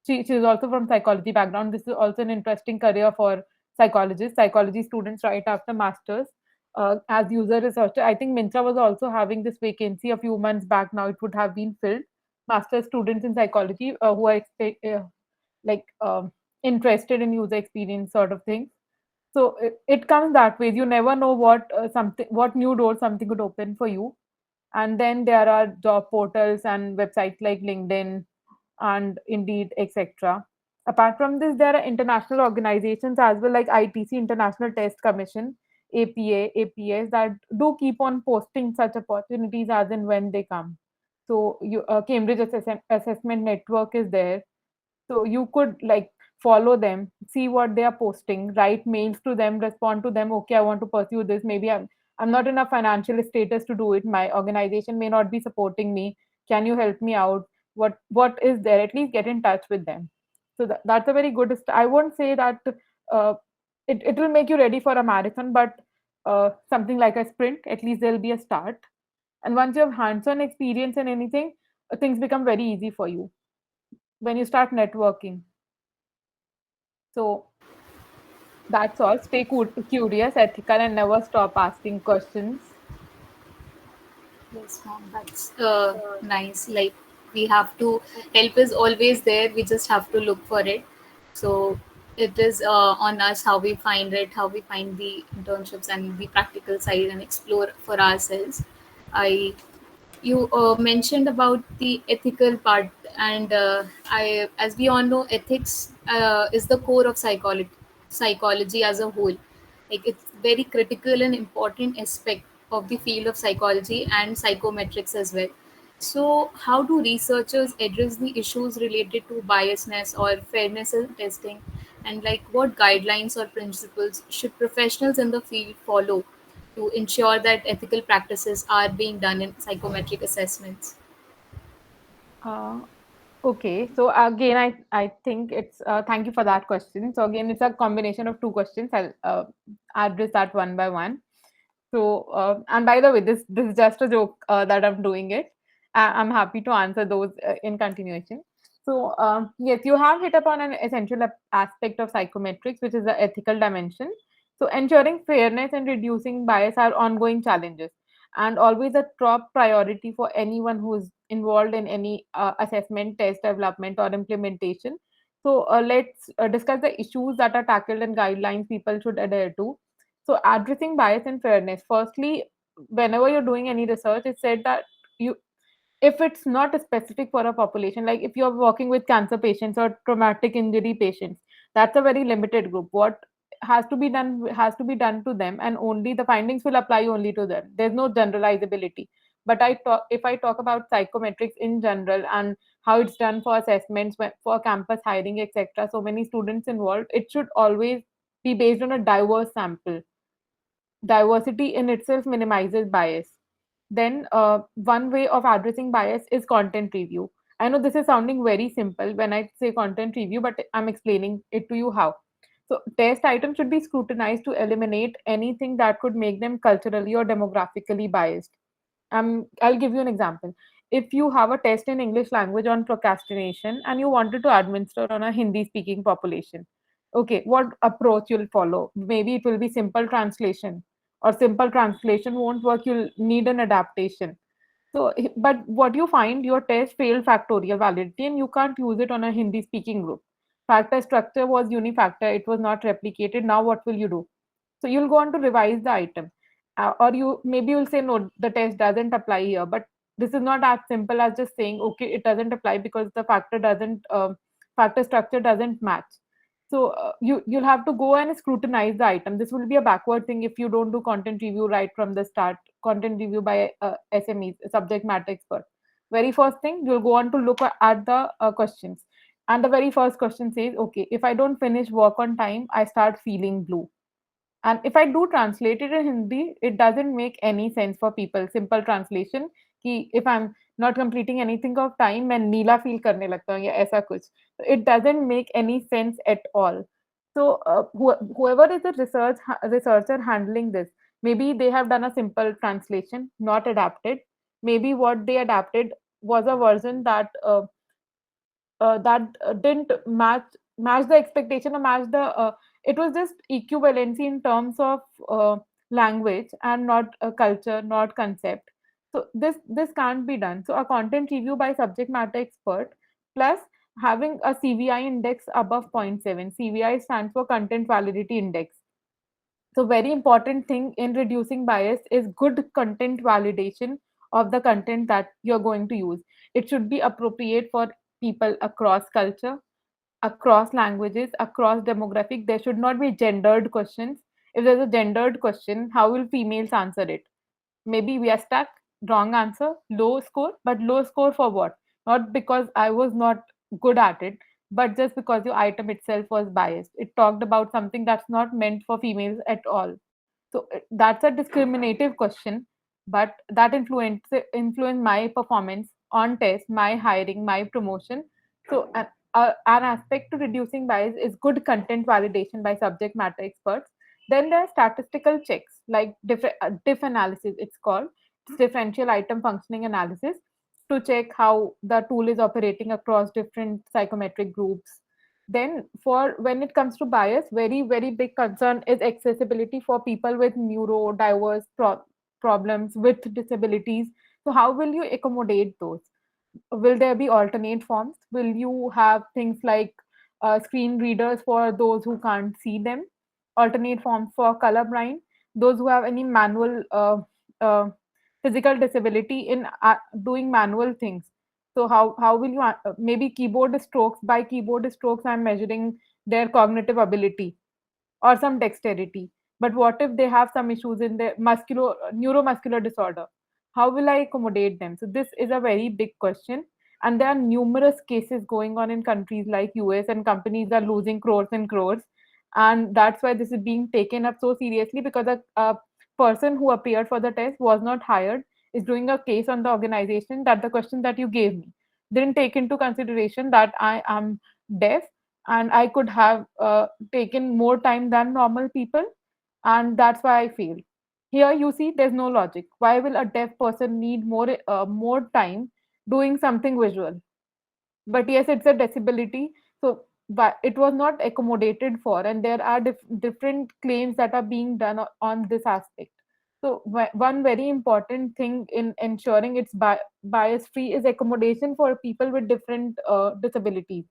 S2: She's also from psychology background. This is also an interesting career for psychologists, psychology students right after masters, as user researcher. I think Mintra was also having this vacancy a few months back. Now it would have been filled. Master students in psychology who are like interested in user experience sort of thing. So it comes that way. You never know what new door something could open for you. And then there are job portals and websites like LinkedIn and Indeed, etc. Apart from this, there are international organizations as well, like ITC, International Test Commission, APA, APS, that do keep on posting such opportunities as and when they come. So, Cambridge Assessment Network is there, so you could like follow them, see what they are posting, write mails to them, respond to them, okay, I want to pursue this, maybe I'm not in a financial status to do it, my organization may not be supporting me, can you help me out, what is there, at least get in touch with them. So that's a very good I won't say that uh, it will make you ready for a marathon, but something like a sprint, at least there'll be a start. And once you have hands-on experience in anything, things become very easy for you when you start networking. So That's all. Stay curious, ethical, and never stop asking questions.
S3: Yes, ma'am, that's nice. Like we have to, help is always there. We just have to look for it. So it is on us how we find it, how we find the internships and the practical side and explore for ourselves. I You mentioned about the ethical part, and as we all know, ethics is the core of psychology as a whole. Like it's very critical and important aspect of the field of psychology and psychometrics as well. So, how do researchers address the issues related to biasness or fairness in testing, and like what guidelines or principles should professionals in the field follow to ensure that ethical practices are being done in psychometric assessments?
S2: Uh, okay, so again, I think it's thank you for that question. So again, it's a combination of two questions. I'll address that one by one. So, and by the way, this is just a joke that I'm doing it. I'm happy to answer those in continuation. So, yes, you have hit upon an essential aspect of psychometrics, which is the ethical dimension. So, ensuring fairness and reducing bias are ongoing challenges, and always a top priority for anyone who is involved in any assessment, test development, or implementation. So, let's discuss the issues that are tackled and guidelines people should adhere to. So, addressing bias and fairness. Firstly, whenever you're doing any research, it's said that you, if it's not specific for a population, like if you're working with cancer patients or traumatic injury patients, that's a very limited group. What has to be done to them, and only the findings will apply only to them. There's no generalizability. But if I talk about psychometrics in general and how it's done for assessments, for campus hiring, etc., so many students involved, it should always be based on a diverse sample. Diversity in itself minimizes bias. Then, one way of addressing bias is content review. I know this is sounding very simple when I say content review, but I'm explaining it to you how. So, test items should be scrutinized to eliminate anything that could make them culturally or demographically biased. I'll give you an example. If you have a test in English language on procrastination and you wanted to administer on a Hindi speaking population, okay, what approach you'll follow? Maybe it will be simple translation, or simple translation won't work. You'll need an adaptation. So, but what you find, your test failed factorial validity and you can't use it on a Hindi speaking group. Factor structure was unifactor, it was not replicated. Now, what will you do? So, you'll go on to revise the item. Or you maybe you'll say, no, the test doesn't apply here. But this is not as simple as just saying, okay, it doesn't apply because the factor structure doesn't match. So you'll have to go and scrutinize the item. This will be a backward thing if you don't do content review right from the start. Content review by SMEs, subject matter expert. Very first thing, you'll go on to look at the questions, and the very first question says, okay, if I don't finish work on time, I start feeling blue. And if I do translate it in Hindi, it doesn't make any sense for people. Simple translation कि if I'm not completing anything of time, मैं नीला feel करने लगता हूँ या ऐसा कुछ. So it doesn't make any sense at all. So whoever is the researcher handling this, maybe they have done a simple translation, not adapted. Maybe what they adapted was a version that didn't match the expectation or match the it was just equivalency in terms of language and not culture, not concept. So this can't be done. So a content review by subject matter expert plus having a CVI index above zero point 0.7. CVI stands for content validity index. So very important thing in reducing bias is good content validation of the content that you're going to use. It should be appropriate for people across culture, across languages, across demographic. There should not be gendered questions. If there's a gendered question, how will females answer it? Maybe we are stuck. Wrong answer, low score. But low score for what? Not because I was not good at it, but just because your item itself was biased. It talked about something that's not meant for females at all. So that's a discriminative question, but that influence my performance on test, my hiring, my promotion. So an aspect to reducing bias is good content validation by subject matter experts. Then there are statistical checks like diff analysis. It's called, it's differential item functioning analysis, to check how the tool is operating across different psychometric groups. Then, for when it comes to bias, very, very big concern is accessibility for people with neurodiverse problems, with disabilities. So, how will you accommodate those? Will there be alternate forms? Will you have things like screen readers for those who can't see them? Alternate forms for colorblind, those who have any manual physical disability in doing manual things. So how will you maybe keyboard strokes, by keyboard strokes I'm measuring their cognitive ability or some dexterity. But what if they have some issues in their muscular neuromuscular disorder? How will I accommodate them? So this is a very big question, and there are numerous cases going on in countries like US, and companies are losing crores and crores, and that's why this is being taken up so seriously, because a person who appeared for the test was not hired, is doing a case on the organization that the question that you gave me didn't take into consideration that I am deaf, and I could have taken more time than normal people, and that's why I fail. Here you see there's no logic. Why will a deaf person need more time doing something visual? But yes, it's a disability, so but it was not accommodated for, and there are different claims that are being done on this aspect. So one very important thing in ensuring it's bias free is accommodation for people with different disabilities.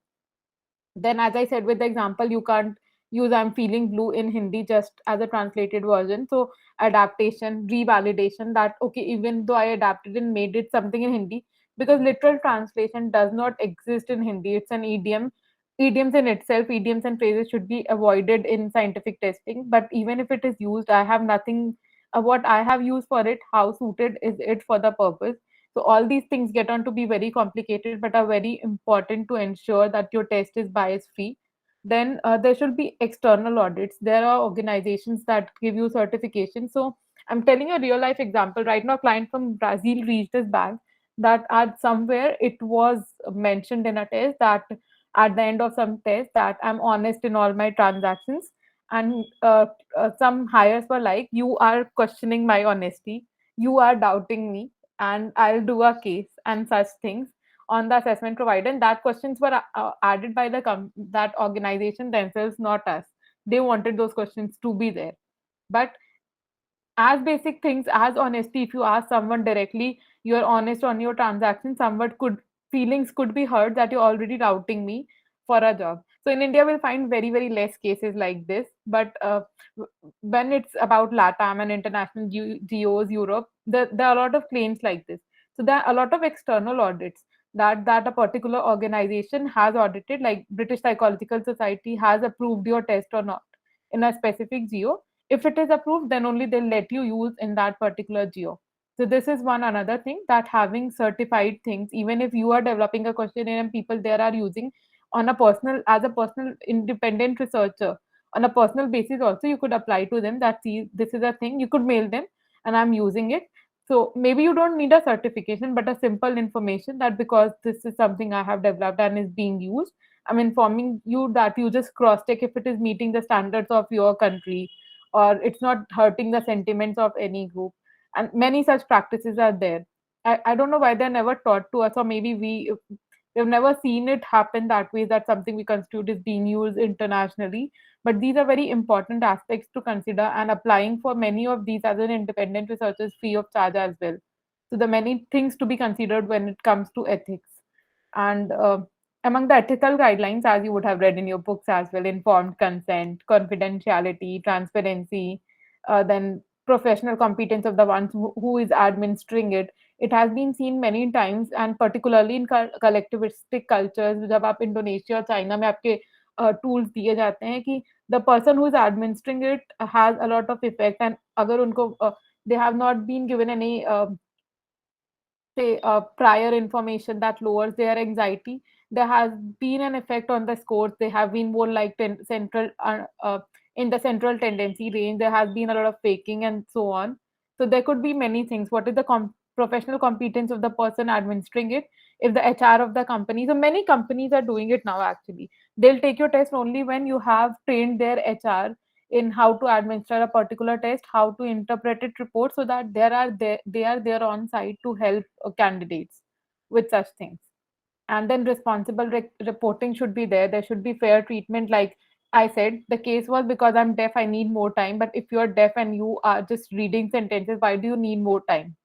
S2: Then, as I said with the example, you can't use I'm feeling blue in Hindi just as a translated version. So adaptation, revalidation, that okay, even though I adapted and made it something in Hindi, because literal translation does not exist in Hindi, it's an idiom. Idioms in itself, idioms and phrases should be avoided in scientific testing, but even if it is used, I have nothing, what I have used for it, how suited is it for the purpose. So all these things get on to be very complicated, but are very important to ensure that your test is bias free. Then there should be external audits. There are organizations that give you certification. So I'm telling you a real life example. Right now, a client from Brazil reached this bank that at somewhere it was mentioned in a test that at the end of some test that I'm honest in all my transactions. And some hires were like, you are questioning my honesty, you are doubting me, and I'll do a case and such things on the assessment provider. And that questions were added by the that organization themselves, not us. They wanted those questions to be there. But as basic things as honesty, if you ask someone directly, you're honest on your transaction, someone could feelings could be hurt that you're already routing me for a job. So in India we'll find very, very less cases like this, but when it's about LATAM and international geos, Europe, there are a lot of claims like this. So there are a lot of external audits that a particular organization has audited, like British Psychological Society has approved your test or not in a specific geo. If it is approved, then only they'll let you use in that particular geo. So this is one another thing, that having certified things, even if you are developing a questionnaire and people there are using on a personal, as a personal independent researcher, on a personal basis also, you could apply to them that see this is a thing, you could mail them and I'm using it. So maybe you don't need a certification, but a simple information that because this is something I have developed and is being used, I'm informing you that you just cross check if it is meeting the standards of your country, or it's not hurting the sentiments of any group. And many such practices are there. I don't know why they're never taught to us, or maybe we've never seen it happen that way, that something we constitute is being used internationally. But these are very important aspects to consider, and applying for many of these as an independent researcher is free of charge as well. So the many things to be considered when it comes to ethics. And among the ethical guidelines, as you would have read in your books as well, informed consent, confidentiality, transparency, then professional competence of the ones who is administering it. It has been seen many times, and particularly in collectivistic cultures, जब आप Indonesia और China में आपके tools दिए जाते हैं कि the person who is administering it has a lot of effect, and अगर उनको they have not been given any say prior information that lowers their anxiety, there has been an effect on the scores. They have been more like central in the central tendency range. There has been a lot of faking and so on. So there could be many things. What is the professional competence of the person administering it? If the HR of the company, so many companies are doing it now actually. They'll take your test only when you have trained their HR in how to administer a particular test, how to interpret it report, so that they are there on site to help candidates with such things. And then responsible reporting should be there. There should be fair treatment. Like I said, the case was because I'm deaf, I need more time. But if you're deaf and you are just reading sentences, why do you need more time?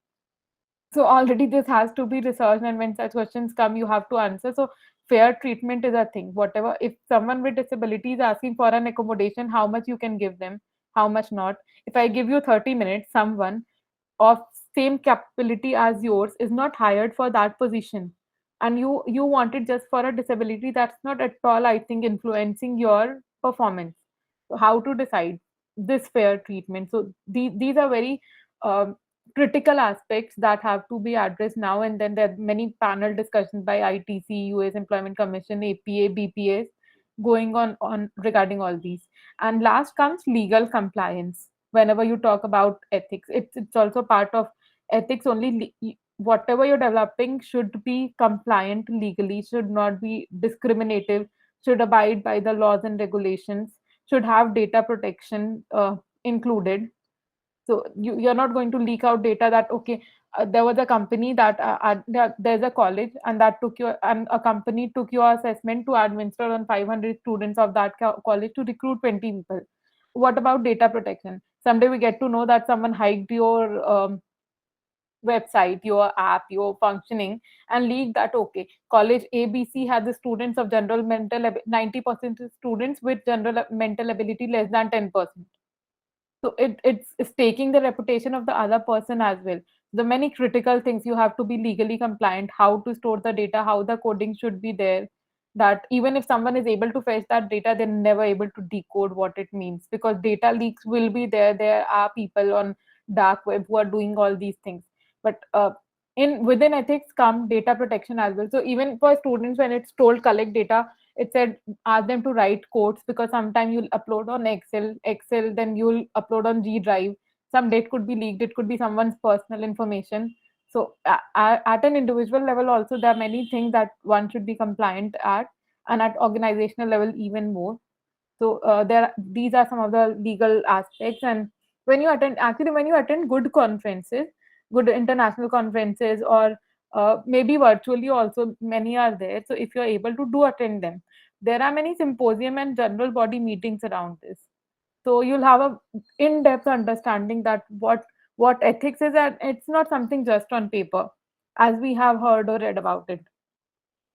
S2: So already this has to be researched, and when such questions come, you have to answer. So fair treatment is a thing. Whatever, if someone with disability is asking for an accommodation, how much you can give them, how much not. If I give you 30 minutes, someone of same capability as yours is not hired for that position, and you want it just for a disability, that's not at all, I think, influencing your performance. So how to decide this fair treatment? So these are very um, critical aspects that have to be addressed now. And then there are many panel discussions by ITC, US Employment Commission, APA, BPS going on regarding all these. And last comes legal compliance. Whenever you talk about ethics, it's also part of ethics only. Whatever you're developing should be compliant legally, should not be discriminative, should abide by the laws and regulations, should have data protection included. So you're not going to leak out data that, okay, there was a company that there's a college and that took your, and a company took your assessment to administer on 500 students of that college to recruit 20 people. What about data protection? Someday we get to know that someone hiked your website, your app, your functioning, and leak that, okay, college ABC had the students of general 90% of students with general mental ability less than 10%. So it's taking the reputation of the other person as well. The many critical things, you have to be legally compliant, how to store the data, how the coding should be there, that even if someone is able to fetch that data, they're never able to decode what it means, because data leaks will be there. There are people on dark web who are doing all these things. But in within ethics come data protection as well. So even for students, when it's told collect data, it said ask them to write codes, because sometimes you'll upload on Excel, then you'll upload on G Drive. Some date could be leaked, it could be someone's personal information. So at an individual level also, there are many things that one should be compliant at, and at organizational level even more. So there these are some of the legal aspects. And when you attend good conferences, good international conferences, or maybe virtually also, many are there. So if you're able to do attend them, there are many symposium and general body meetings around this. So you'll have a in-depth understanding that what ethics is, and it's not something just on paper as we have heard or read about it.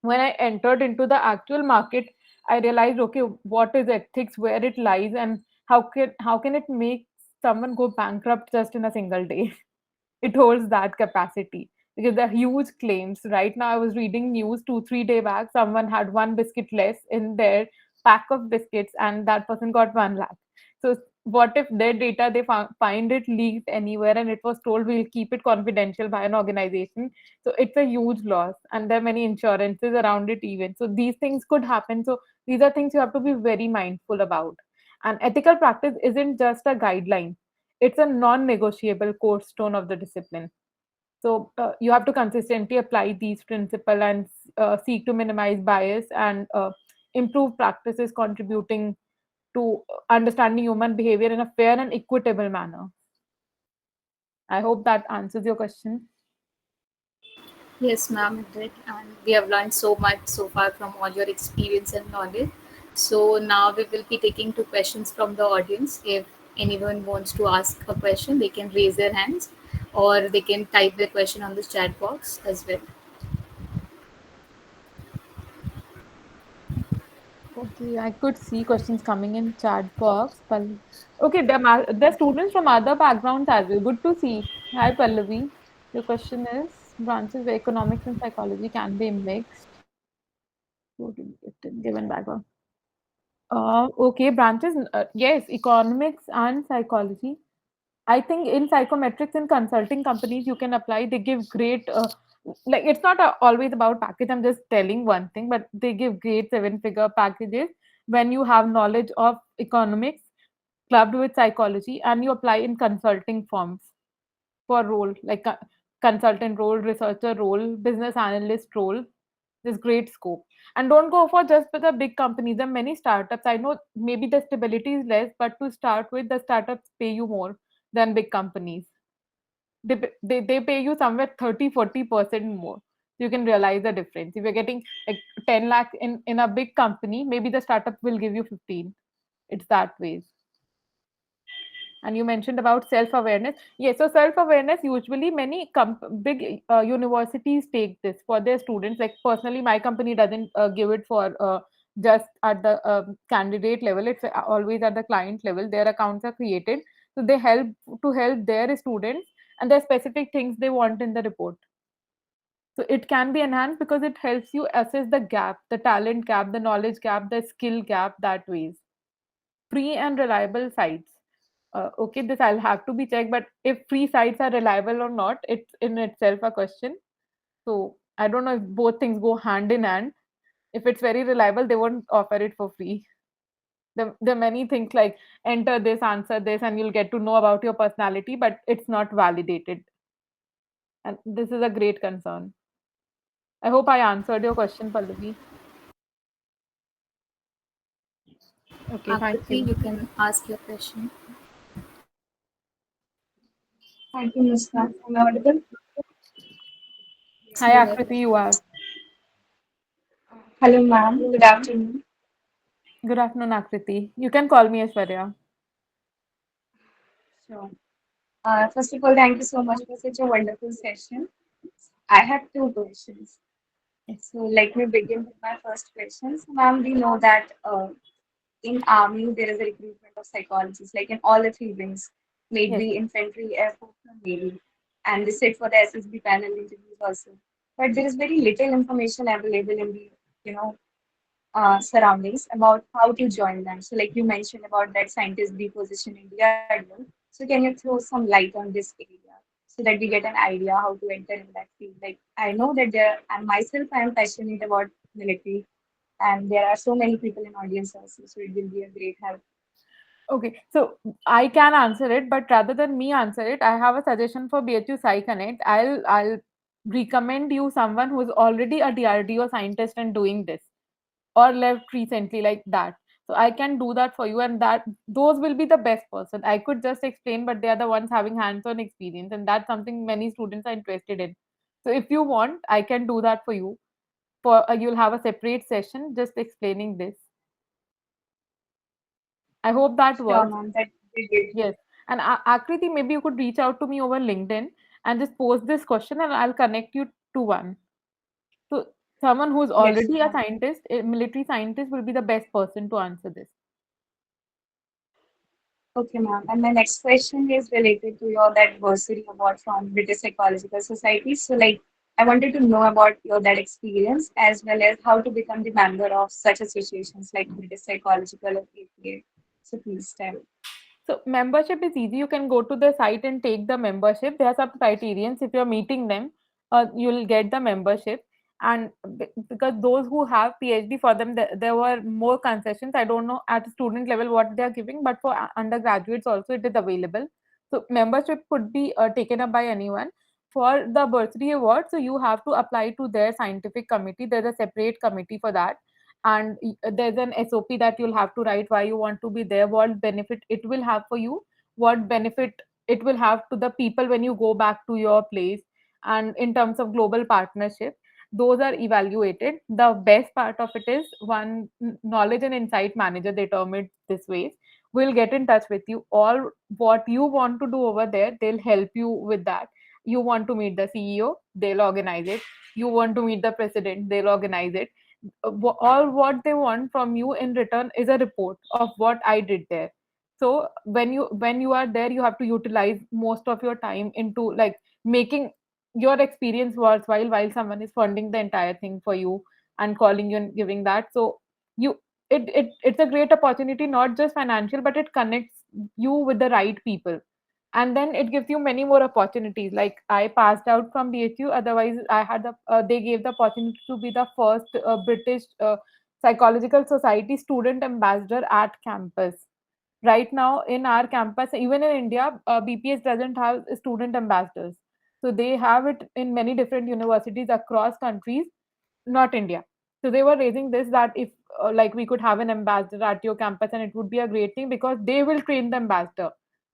S2: When I entered into the actual market, I realized, okay, what is ethics, where it lies, and how can it make someone go bankrupt just in a single day. It holds that capacity, because they're huge claims. Right now, I was reading news 2 3 day back. Someone had one biscuit less in their pack of biscuits, and that person got 1 lakh. So what if their data, they find it leaked anywhere, and it was told we'll keep it confidential by an organization? So it's a huge loss, and there are many insurances around it even. So these things could happen. So these are things you have to be very mindful about. And ethical practice isn't just a guideline, it's a non-negotiable core stone of the discipline. So you have to consistently apply these principles and seek to minimize bias and improve practices contributing to understanding human behavior in a fair and equitable manner. I hope that answers your question.
S3: Yes, ma'am, it did. And we have learned so much so far from all your experience and knowledge. So now we will be taking 2 questions from the audience. If anyone wants to ask a question, they can raise their hands or they can type their question on the chat box as well.
S2: Okay, I could see questions coming in chat box. Okay, there are students from other backgrounds as well. Good to see. Hi, Pallavi. Your question is branches where economics and psychology can be mixed. Given background. Okay, branches. Yes, economics and psychology. I think in psychometrics and consulting companies, you can apply. They give great, like it's not always about package. I'm just telling one thing, but they give great seven-figure packages when you have knowledge of economics clubbed with psychology, and you apply in consulting firms for role like consultant role, researcher role, business analyst role. There's great scope. And don't go for just for the big companies. There are many startups. I know maybe the stability is less, but to start with, the startups pay you more than big companies. They pay you somewhere 30 40% more. You can realize the difference. If you're getting like 10 lakh in a big company, maybe the startup will give you 15. It's that ways. And you mentioned about self awareness. Yes, so self awareness, usually many big universities take this for their students. Like personally, my company doesn't give it for just at the candidate level, it's always at the client level. Their accounts are created. So they help to help their students, and there are specific things they want in the report. So it can be enhanced because it helps you assess the gap, the talent gap, the knowledge gap, the skill gap, that ways. Free and reliable sites. Okay, this I'll have to be checked, but if free sites are reliable or not, it's in itself a question. So I don't know if both things go hand in hand. If it's very reliable, they won't offer it for free. There are many things like enter this, answer this, and you'll get to know about your personality, but it's not validated. And this is a great concern. I hope I answered your question, Pallavi. Okay, thank
S3: Akriti,
S2: you.
S3: you can ask your question.
S4: Thank you, Muskan. Am I audible?
S3: Yes,
S2: Hi,
S3: you are.
S2: Akriti, you are.
S4: Hello, ma'am. Good afternoon.
S2: Good afternoon, Akriti. You can call me Aishwarya.
S4: Sure. First of all, thank you so much for such a wonderful session. I have two questions. So let me begin with my first question. So, ma'am, we know that in army there is a recruitment of psychologists, like in all the three wings,
S2: Yes.
S4: maybe infantry, air force, or navy, and they sit for the SSB panel interviews also. But there is very little information available in the, you know, surroundings about how to join them. So, like you mentioned about that scientist B position in DRDO. So, can you throw some light on this area so that we get an idea how to enter in that field? Like, I know that there, and myself, I am passionate about military, and there are so many people in audience also. So, it will be a great help.
S2: Okay, so I can answer it, but rather than me answer it, I have a suggestion for BHU PsyConnect. I'll recommend you someone who's already a DRDO scientist and doing this, or left recently like that. So I can do that for you, and that those will be the best person. I could just explain, but they are the ones having hands-on experience, and that's something many students are interested in. So if you want, I can do that for you. For you'll have a separate session just explaining this. I hope that
S4: Sure,
S2: works.
S4: ma'am, that would be great.
S2: Yes. And Akriti, maybe you could reach out to me over LinkedIn and just post this question and I'll connect you to one. So someone who's
S4: Yes,
S2: already a
S4: ma'am.
S2: scientist, a military scientist will be the best person to answer this.
S4: Okay, ma'am. And my next question is related to your that bursary award from British Psychological Society. So, like, I wanted to know about your that experience as well as how to become the member of such associations like British Psychological or APA. So, please tell.
S2: So membership is easy. You can go to the site and take the membership. There are some criterions. If you're meeting them, you'll get the membership. And because those who have PhD, for them there were more concessions. I don't know at student level what they are giving, but for undergraduates also it is available. So membership could be taken up by anyone. For the bursary award, so you have to apply to their scientific committee. There's a separate committee for that, and there's an SOP that you'll have to write why you want to be there, what benefit it will have for you, what benefit it will have to the people when you go back to your place, and in terms of global partnership, those are evaluated. The best part of it is one knowledge and insight manager, they term it this way, will get in touch with you. All what you want to do over there, they'll help you with that. You want to meet the CEO, they'll organize it. You want to meet the president, they'll organize it. All what they want from you in return is a report of what I did there. So when you are there, you have to utilize most of your time into like making your experience worthwhile while someone is funding the entire thing for you and calling you and giving that. So you it's a great opportunity, not just financial, but it connects you with the right people, and then it gives you many more opportunities. Like I passed out from BHU, otherwise I had the they gave the opportunity to be the first British psychological society student ambassador at campus. Right now in our campus, even in India, BPS doesn't have student ambassadors. So they have it in many different universities across countries, not India. So they were raising this that if like we could have an ambassador at your campus, and it would be a great thing because they will train the ambassador.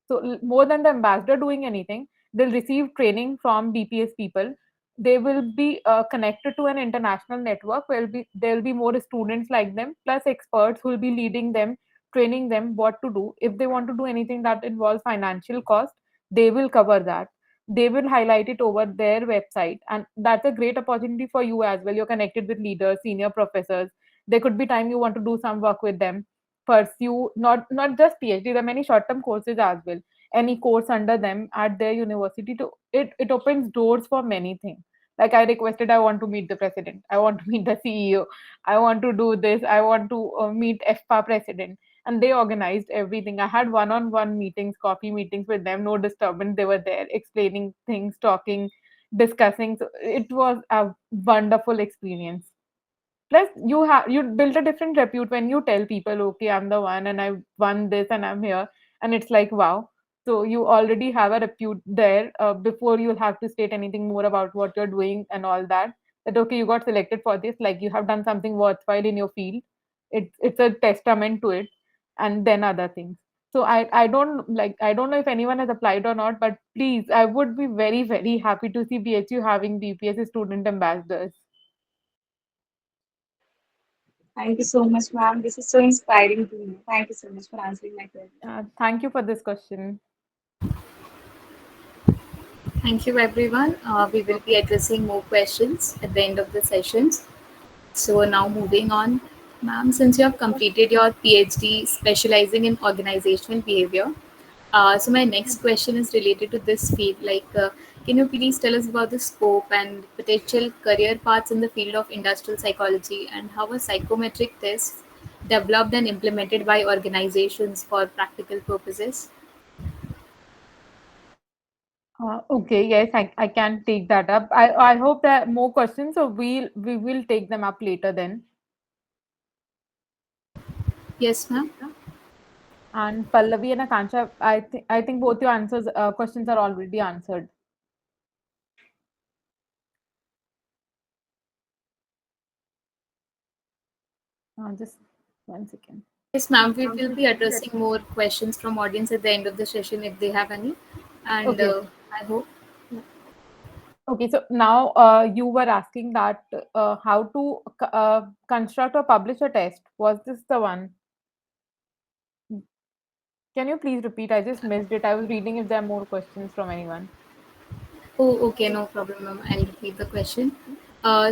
S2: So more than the ambassador doing anything, they'll receive training from BPS people they will be connected to an international network where there'll be more students like them plus experts who will be leading them, training them what to do. If they want to do anything that involves financial cost, they will cover that. They will highlight it over their website, and that's a great opportunity for you as well. You're connected with leaders, senior professors. There could be time you want to do some work with them, pursue not just PhD. There are many short term courses as well. Any course under them at their university, to it opens doors for many things. Like I requested, I want to meet the president, I want to meet the CEO, I want to do this, I want to meet FPA president, and they organized everything. I had one-on-one meetings, coffee meetings with them, no disturbance. They were there explaining things, talking, discussing. So it was a wonderful experience. Plus you build a different repute when you tell people, okay, I'm the one and I won this and I'm here, and it's like wow. So you already have a repute there before you'll have to state anything more about what you're doing and all that. That okay, you got selected for this, like you have done something worthwhile in your field. It's a testament to it. And then other things. So I don't know if anyone has applied or not, but please, I would be very very happy to see BHU having BPS student ambassadors.
S4: Thank you so much, ma'am. This is so inspiring to me. Thank you so much for answering my question.
S2: Thank you for this question.
S3: Thank you, everyone. We will be addressing more questions at the end of the sessions. So now moving on, ma'am, since you have completed your PhD specializing in organizational behavior, so my next question is related to this field. Can you please tell us about the scope and potential career paths in the field of industrial psychology and how a psychometric test developed and implemented by organizations for practical purposes?
S2: Okay, yes, I can take that up. I hope there are more questions, so we will take them up later then.
S3: Yes, ma'am.
S2: And Pallavi and Akansha, I think both your answers questions are already answered. Just 1 second.
S3: Yes, ma'am. We will be addressing more questions from audience at the end of the session if they have any. And
S2: Okay,
S3: I hope.
S2: okay. So now you were asking that how to construct or publish a test. Was this the one? Can you please repeat? I just missed it. I was reading if there are more questions from anyone.
S3: Oh, okay, no problem, ma'am. I'll repeat the question.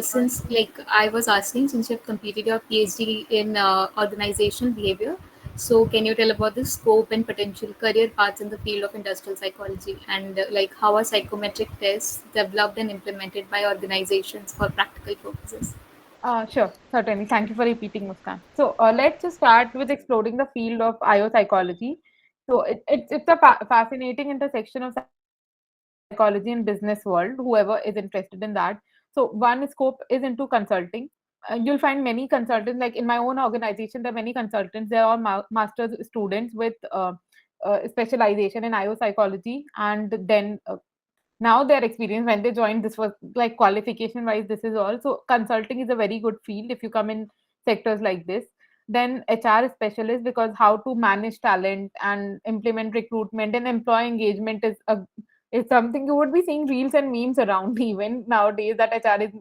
S3: Since, like I was asking, since you've completed your PhD in organizational behavior, so can you tell about the scope and potential career paths in the field of industrial psychology and like how are psychometric tests developed and implemented by organizations for practical purposes?
S2: Sure, certainly. Thank you for repeating, Muskan. So let's just start with exploring the field of IO psychology. So it's a fascinating intersection of psychology and business world, whoever is interested in that. So one scope is into consulting. You'll find many consultants, like in my own organization, there are many consultants. They are all master's students with specialization in IO psychology, and then now their experience when they joined, this was like qualification wise, this is all. So consulting is a very good field if you come in sectors like this. Then HR specialist, because how to manage talent and implement recruitment and employee engagement is something you would be seeing reels and memes around even nowadays, that HR is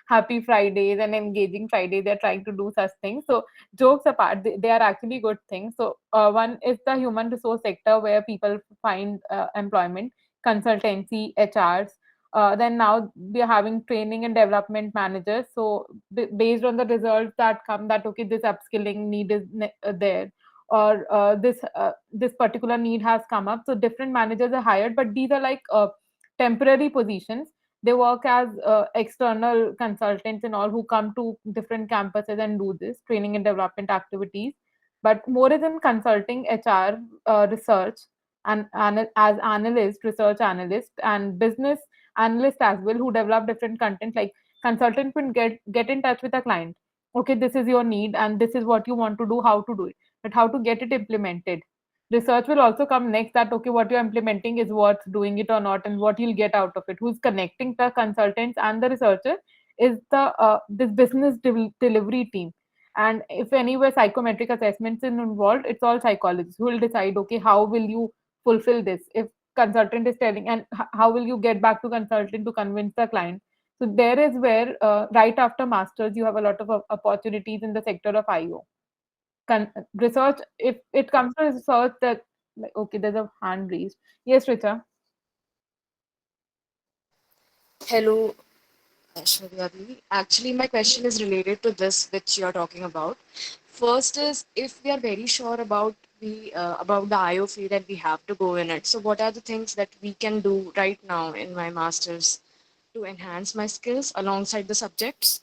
S2: happy Fridays and engaging Friday, they're trying to do such things. So jokes apart, they are actually good things. So one is the human resource sector where people find employment, consultancy, HRs. Then now we are having training and development managers. So based on the results that come, that okay, this upskilling need is there, or this particular need has come up. So different managers are hired, but these are like temporary positions. They work as external consultants and all, who come to different campuses and do this training and development activities. But more is in consulting, HR, research, and as analyst, research analyst, and business analyst as well, who develop different content. Like consultant will get in touch with a client. Okay, this is your need and this is what you want to do, how to do it, but how to get it implemented. Research will also come next, that okay, what you're implementing is worth doing it or not, and what you'll get out of it. Who's connecting the consultants and the researcher is the this business delivery team. And if anywhere psychometric assessments is involved, it's all psychologists who will decide, okay, how will you fulfill this. If consultant is telling, and how will you get back to consultant to convince the client, So there is where right after masters you have a lot of opportunities in the sector of IO. Research, if it comes to research, that like, okay, there's a hand raised. Yes, Richa.
S5: Hello, Aishwarya Ji. Actually, my question is related to this which you're talking about. First is if we are very sure about the IO field and we have to go in it. So, what are the things that we can do right now in my masters to enhance my skills alongside the subjects?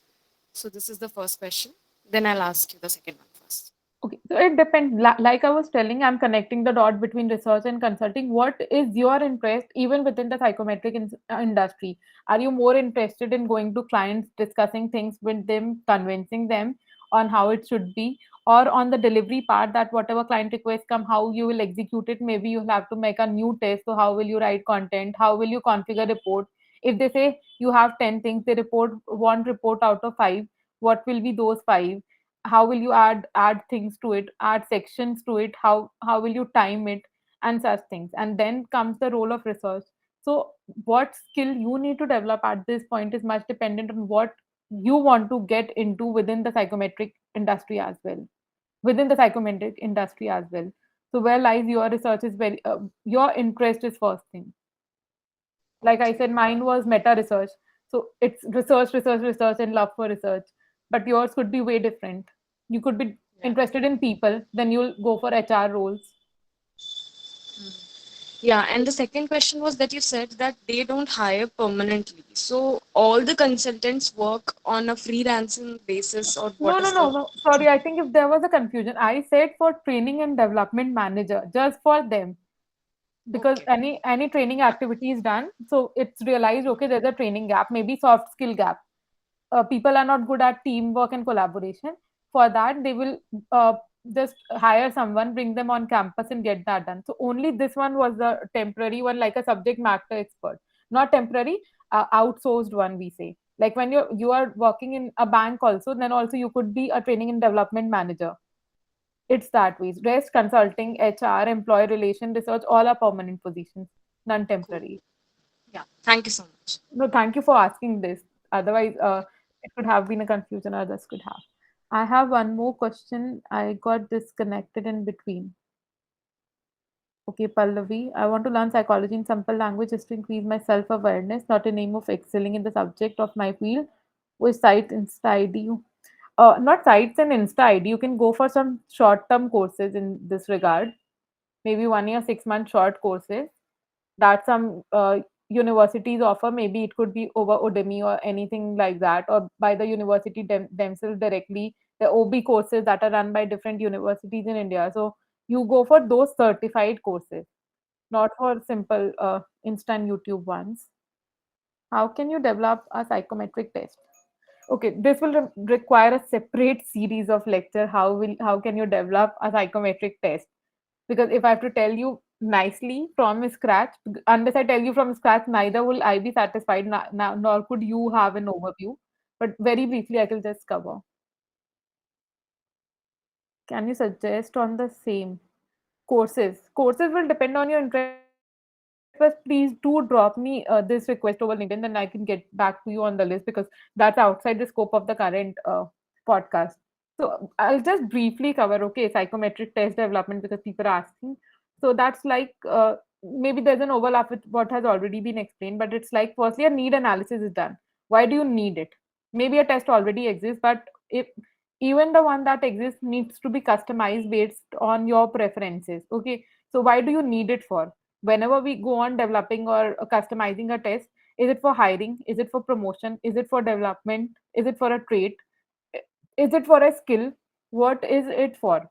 S5: So, this is the first question. Then I'll ask you the second one first.
S2: Okay, so it depends. Like I was telling, I'm connecting the dot between research and consulting. What is your interest, even within the psychometric industry? Are you more interested in going to clients, discussing things with them, convincing them on how it should be, or on the delivery part that whatever client requests come, how you will execute it? Maybe you'll have to make a new test. So, how will you write content? How will you configure report? If they say you have 10 things, they report one report out of five. What will be those five? How will you add things to it, add sections to it, how will you time it, and such things. And then comes the role of research. So what skill you need to develop at this point is much dependent on what you want to get into within the psychometric industry as well, within the psychometric industry as well. So where lies your research is very your interest is first thing. Like I said,
S5: Okay.
S2: mine was meta research. So it's research, research, research, and love for research. But yours could be way different. You could be
S5: Yeah.
S2: interested in people, then you'll go for HR roles.
S5: Yeah, and the second question was that you said that they don't hire permanently. So all the consultants work on a freelancing basis, or what
S2: No, no,
S5: is
S2: no,
S5: the
S2: no. Sorry, I think if there was a confusion, I said for training and development manager, just for them. Because
S5: okay.
S2: any training activity is done, so it's realized, okay, there's a training gap, maybe soft skill gap. People are not good at teamwork and collaboration. For that, they will just hire someone, bring them on campus, and get that done. So only this one was the temporary one, like a subject matter expert, not temporary, outsourced one. We say, like when you are working in a bank, also, then also you could be a training and development manager. It's that way. Rest, consulting, HR, employee relation, research, all are permanent positions, none
S5: Cool.
S2: temporary.
S5: Yeah. Thank you so much.
S2: No, thank you for asking this. Otherwise, it could have been a confusion others could have. I have one more question. I got disconnected in between. Okay, Pallavi, I want to learn psychology in simple language just to increase my self awareness, not in aim of excelling in the subject of my field. Which site Insta ID? Not sites and Insta ID. You can go for some short term courses in this regard, maybe 1 year, 6 month short courses that some universities offer. Maybe it could be over Udemy or anything like that, or by the university themselves directly. The OB courses that are run by different universities in India. So you go for those certified courses, not for simple instant YouTube ones. How can you develop a psychometric test? Okay, this will require a separate series of lecture. How can you develop a psychometric test? Because if I have to tell you nicely from scratch, unless I tell you from scratch, neither will I be satisfied, nor could you have an overview. But very briefly, I can just cover. Can you suggest on the same courses will depend on your interest, but please do drop me this request over LinkedIn, then I can get back to you on the list, because that's outside the scope of the current podcast. So I'll just briefly cover, okay, psychometric test development, because people are asking. So that's like maybe there's an overlap with what has already been explained, but it's like firstly a need analysis is done. Why do you need it? Maybe a test already exists, but if even the one that exists needs to be customized based on your preferences. Okay, so why do you need it for? Whenever we go on developing or customizing a test, is it for hiring? Is it for promotion? Is it for development? Is it for a trait? Is it for a skill? What is it for?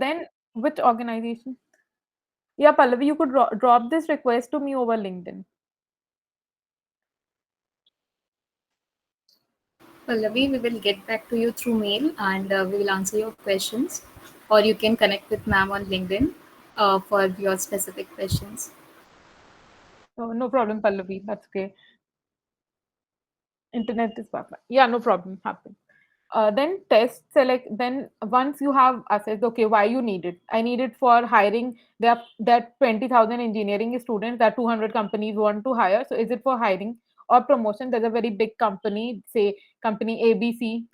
S2: Then which organization? Yeah, Pallavi, you could drop this request to me over LinkedIn.
S3: Pallavi, we will get back to you through mail and we will answer your questions, or you can connect with ma'am on LinkedIn for your specific questions.
S2: Oh, no problem, Pallavi. That's okay. Internet is perfect. Yeah, no problem. Happen. Then test select. Then once you have assessed, okay, why you need it? I need it for hiring. There are 20,000 engineering students that 200 companies want to hire. So is it for hiring, or promotion. There's a very big company, say company ABC,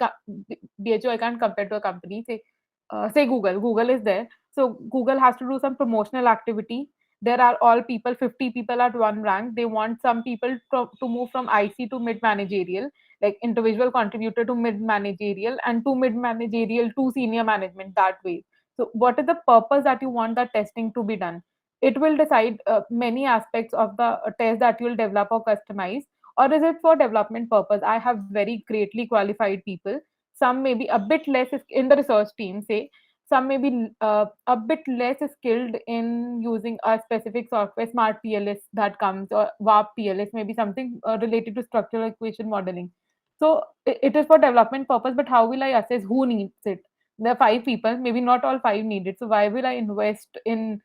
S2: BHO. I can't compare to a company. Say Google. Google is there, so Google has to do some promotional activity. There are all people, 50 people at one rank. They want some people to move from IC to mid managerial, like individual contributor to mid managerial, and to mid managerial to senior management, that way. So what is the purpose that you want that testing to be done? It will decide many aspects of the test that you will develop or customize. Or is it for development purpose? I have very greatly qualified people. Some may be a bit less in the research team, say. Some may be a bit less skilled in using a specific software, smart PLS that comes, or WAP PLS, maybe something related to structural equation modeling. So it is for development purpose, but how will I assess who needs it? There are five people, maybe not all five need it. So why will I invest in